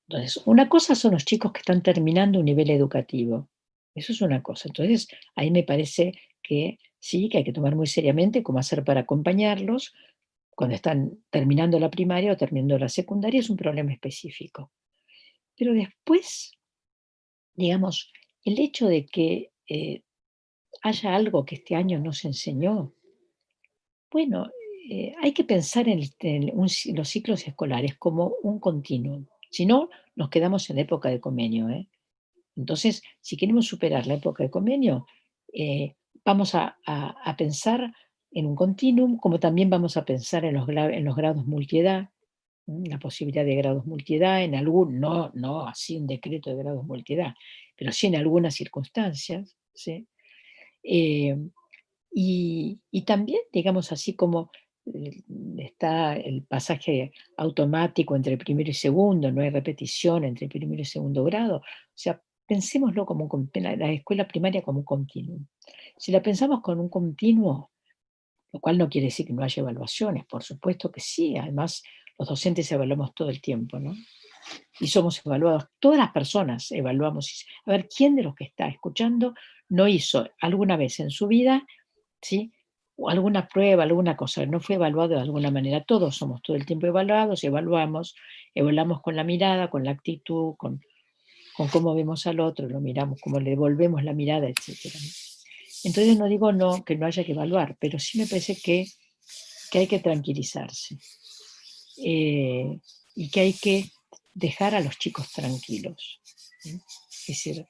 Entonces, una cosa son los chicos que están terminando un nivel educativo. Eso es una cosa. Entonces, ahí me parece que sí, que hay que tomar muy seriamente cómo hacer para acompañarlos cuando están terminando la primaria o terminando la secundaria, es un problema específico. Pero después, digamos, el hecho de que haya algo que este año no se enseñó, bueno, hay que pensar en los ciclos escolares como un continuum. Si no, nos quedamos en la época de convenio, ¿eh? Entonces, si queremos superar la época de convenio, vamos a pensar en un continuum, como también vamos a pensar en los grados multiedad, la posibilidad de grados multiedad, en algún, no así un decreto de grados multiedad, pero sí en algunas circunstancias, ¿sí? Y también, digamos, así como está el pasaje automático entre primero y segundo, no hay repetición entre primero y segundo grado, o sea, pensémoslo como la escuela primaria como un continuo. Si la pensamos con un continuo, lo cual no quiere decir que no haya evaluaciones, por supuesto que sí, además los docentes evaluamos todo el tiempo, ¿no? Y somos evaluados, todas las personas evaluamos, a ver, ¿quién de los que está escuchando no hizo alguna vez en su vida, ¿sí? O alguna prueba, alguna cosa, no fue evaluado de alguna manera? Todos somos todo el tiempo evaluados, evaluamos con la mirada, con la actitud, con cómo vemos al otro, lo miramos, cómo le devolvemos la mirada, etc. Entonces no digo no, que no haya que evaluar, pero sí me parece que hay que tranquilizarse y que hay que dejar a los chicos tranquilos. ¿Sí? Es decir,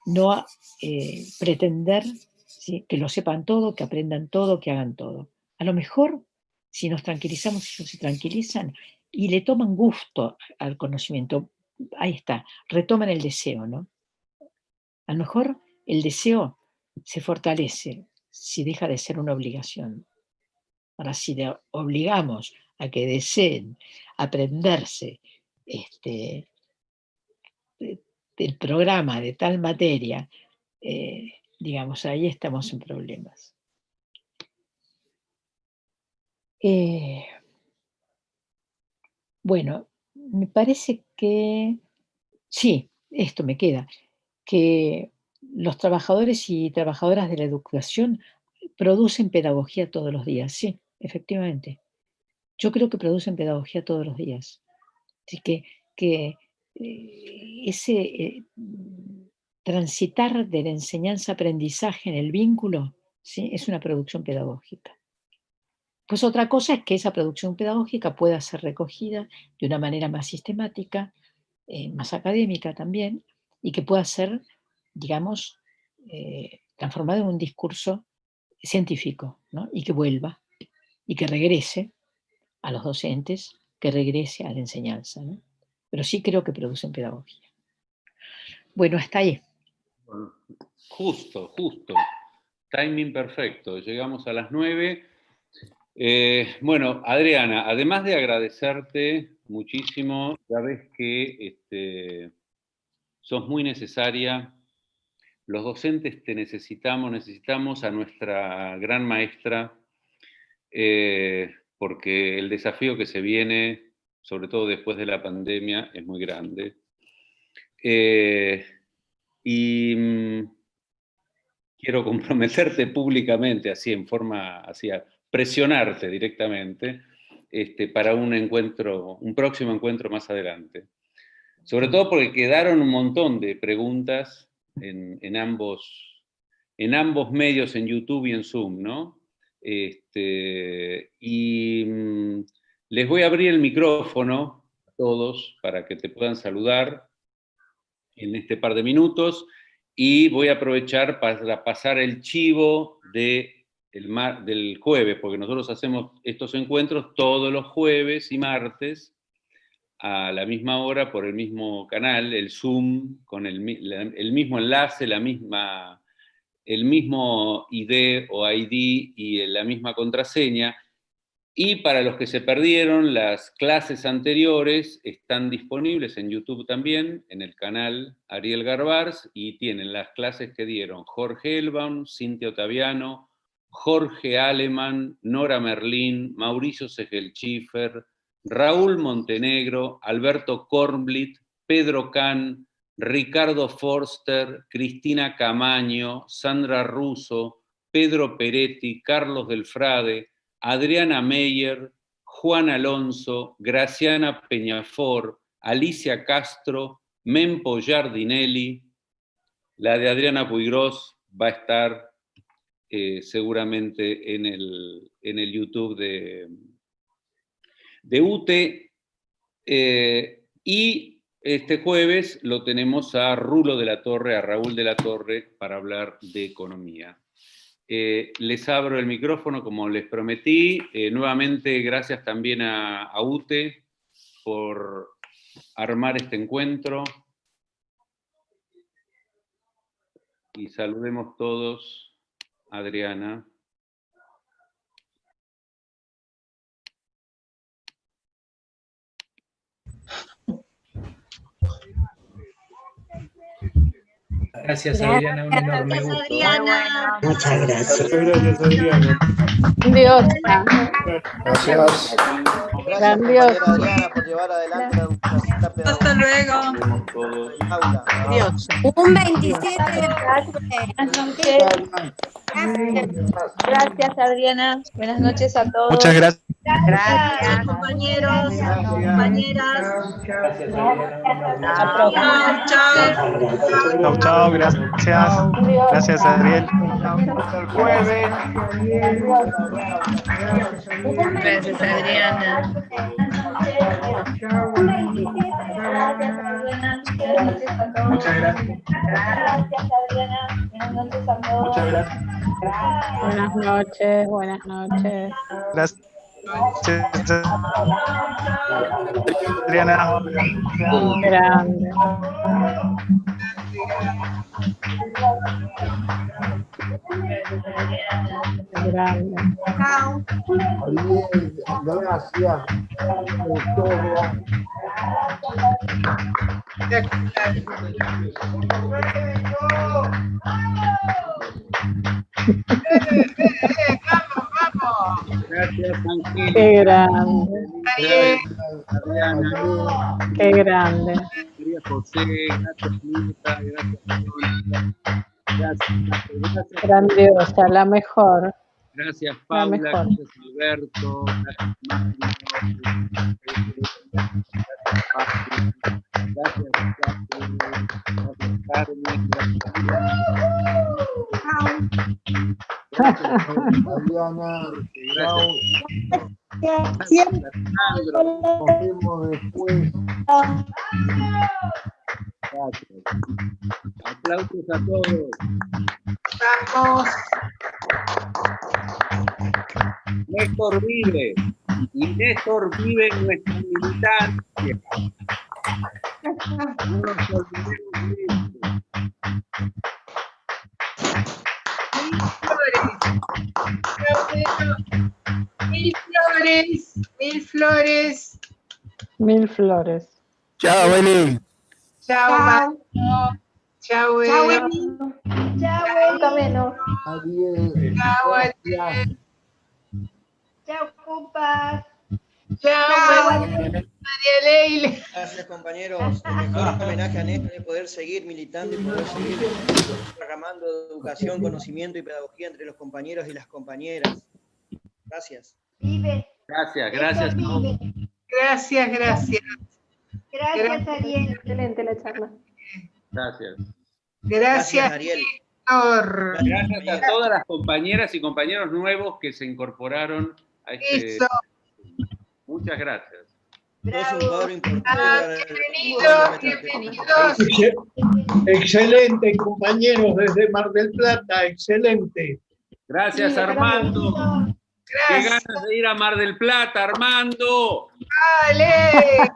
no pretender, ¿sí?, que lo sepan todo, que aprendan todo, que hagan todo. A lo mejor, si nos tranquilizamos, ellos se tranquilizan y le toman gusto al conocimiento. Ahí está, retoman el deseo, ¿no? A lo mejor el deseo se fortalece si deja de ser una obligación. Ahora, si obligamos a que deseen aprenderse del programa de tal materia, digamos, ahí estamos en problemas. Bueno, me parece que sí, esto me queda, que los trabajadores y trabajadoras de la educación producen pedagogía todos los días, sí, efectivamente. Yo creo que producen pedagogía todos los días. Así que ese transitar de la enseñanza-aprendizaje en el vínculo, ¿sí?, es una producción pedagógica. Pues otra cosa es que esa producción pedagógica pueda ser recogida de una manera más sistemática, más académica también, y que pueda ser, digamos, transformada en un discurso científico, ¿no? Y que vuelva, y que regrese a los docentes, que regrese a la enseñanza, ¿no? Pero sí creo que producen pedagogía. Bueno, hasta ahí. Bueno, justo. Timing perfecto. Llegamos a las 9. Bueno, Adriana, además de agradecerte muchísimo, ya ves que sos muy necesaria. Los docentes te necesitamos a nuestra gran maestra, porque el desafío que se viene, sobre todo después de la pandemia, es muy grande. Y quiero comprometerte públicamente, así en forma, así a presionarte directamente, para un próximo encuentro más adelante. Sobre todo porque quedaron un montón de preguntas en ambos medios, en YouTube y en Zoom, ¿no? Les voy a abrir el micrófono a todos para que te puedan saludar en este par de minutos, y voy a aprovechar para pasar el chivo del jueves, porque nosotros hacemos estos encuentros todos los jueves y martes a la misma hora por el mismo canal, el Zoom, con el mismo enlace, el mismo ID o ID y la misma contraseña. Y para los que se perdieron, las clases anteriores están disponibles en YouTube también, en el canal Ariel Garbars, y tienen las clases que dieron Jorge Elbaum, Cintia Ottaviano, Jorge Aleman, Nora Merlín, Mauricio Segelschiffer, Raúl Montenegro, Alberto Kornblit, Pedro Can, Ricardo Forster, Cristina Camaño, Sandra Russo, Pedro Peretti, Carlos Delfrade, Adriana Meyer, Juan Alonso, Graciana Peñafor, Alicia Castro, Mempo Giardinelli. La de Adriana Puigros va a estar seguramente en el YouTube de UTE. Y este jueves lo tenemos a Rulo de la Torre, a Raúl de la Torre, para hablar de economía. Les abro el micrófono como les prometí. Nuevamente, gracias también a UTE por armar este encuentro. Y saludemos todos a Adriana. Gracias, Adriana, un enorme gusto. Adriana. Muchas gracias. Gracias, Adriana. Grandiosa. Gracias. Gracias, compañera Adriana, por llevar adelante la educación pedagógica. Hasta luego. Aula. Adiós. Un 27 de Gracias, Adriana. Buenas noches a todos. Muchas gracias. Gracias, compañeros, compañeras. Gracias, Adriana. Chao, chao. Chau, chau, gracias. Gracias, Adriel. Hasta el jueves. Gracias, Adriana. Muchas gracias. Gracias, Adriana. Buenas noches a todos. Muchas gracias. Buenas noches, buenas noches. Gracias, Adriana. Grande. Grande. Chao. Gracias. Gracias, Ángel. Qué grande. Adriana. Qué grande. María José, gracias, Mirta, gracias, Verónica. Gracias. Grandiosa, la mejor. Gracias, La Paula, mejor. gracias, Alberto, gracias, Máximo, gracias, Carmen, gracias, Adriana. gracias, Fernando, Nos vemos después. gracias. Aplausos a todos. Vamos. Néstor vive, y Néstor vive en nuestra militancia. No nos olvidemos de esto. Mil flores. Mil flores. Mil flores. Chao, Eli. Chao, Mario. Chao, Vero. Chao, menos. Adiós. Chao, Ariel. Chao, compas. Chao, María Leila. Gracias, compañeros. El mejor homenaje a Néstor es poder seguir militando y poder seguir derramando educación, conocimiento y pedagogía entre los compañeros y las compañeras. Gracias. Vive. Gracias, gracias a todos. Gracias, gracias. Gracias, Ariel. Excelente la charla. Gracias. Gracias, Ariel. Néstor. Gracias a todas las compañeras y compañeros nuevos que se incorporaron a este. Eso. Muchas gracias. Es un cuadro importante Ah, para bienvenidos. Excelente, compañeros, desde Mar del Plata, excelente. Gracias, Sí, Armando. Qué Gracias. ganas de ir a Mar del Plata, Armando. Dale.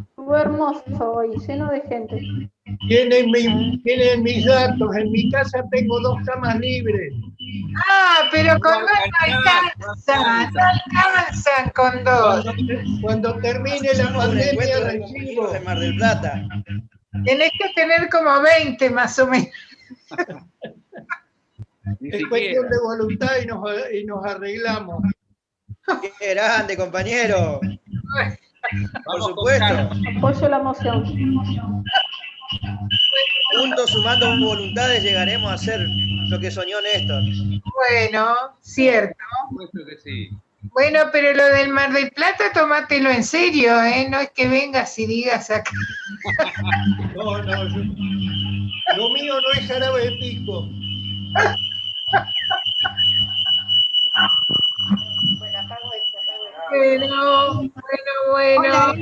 Estuvo hermoso hoy, lleno de gente. Tienen mis datos, en mi casa tengo 2 camas libres. Ah, pero con dos no alcanzan. No alcanzan con dos. Cuando termine la pandemia encuentro de recibo. compañeros de Mar del Plata. Tenés que tener como 20 más o menos. Ni Es cuestión siquiera. de voluntad y nos arreglamos. Qué grande, compañero. Por Vamos con supuesto. Carlos. Apoyo la moción. Juntos, sumando voluntades, llegaremos a hacer lo que soñó Néstor. Bueno, cierto. Por supuesto que sí. Bueno, pero lo del Mar del Plata, tómatelo en serio, ¿eh? No es que vengas y digas acá. No, lo mío no es jarabe de pisco. Bueno.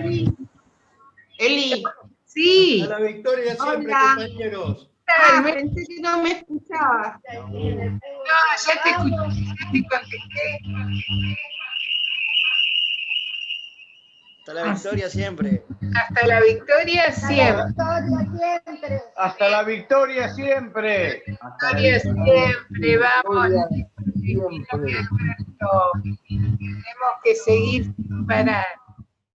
Eli. Sí. A la victoria siempre, Hola. compañeros. Pensé que no me escuchabas. No, ya te escuché, ya te contesté. Hasta la victoria siempre. Hasta la victoria siempre. Hasta la victoria siempre. Victoria siempre, vamos. Tenemos que seguir sin parar.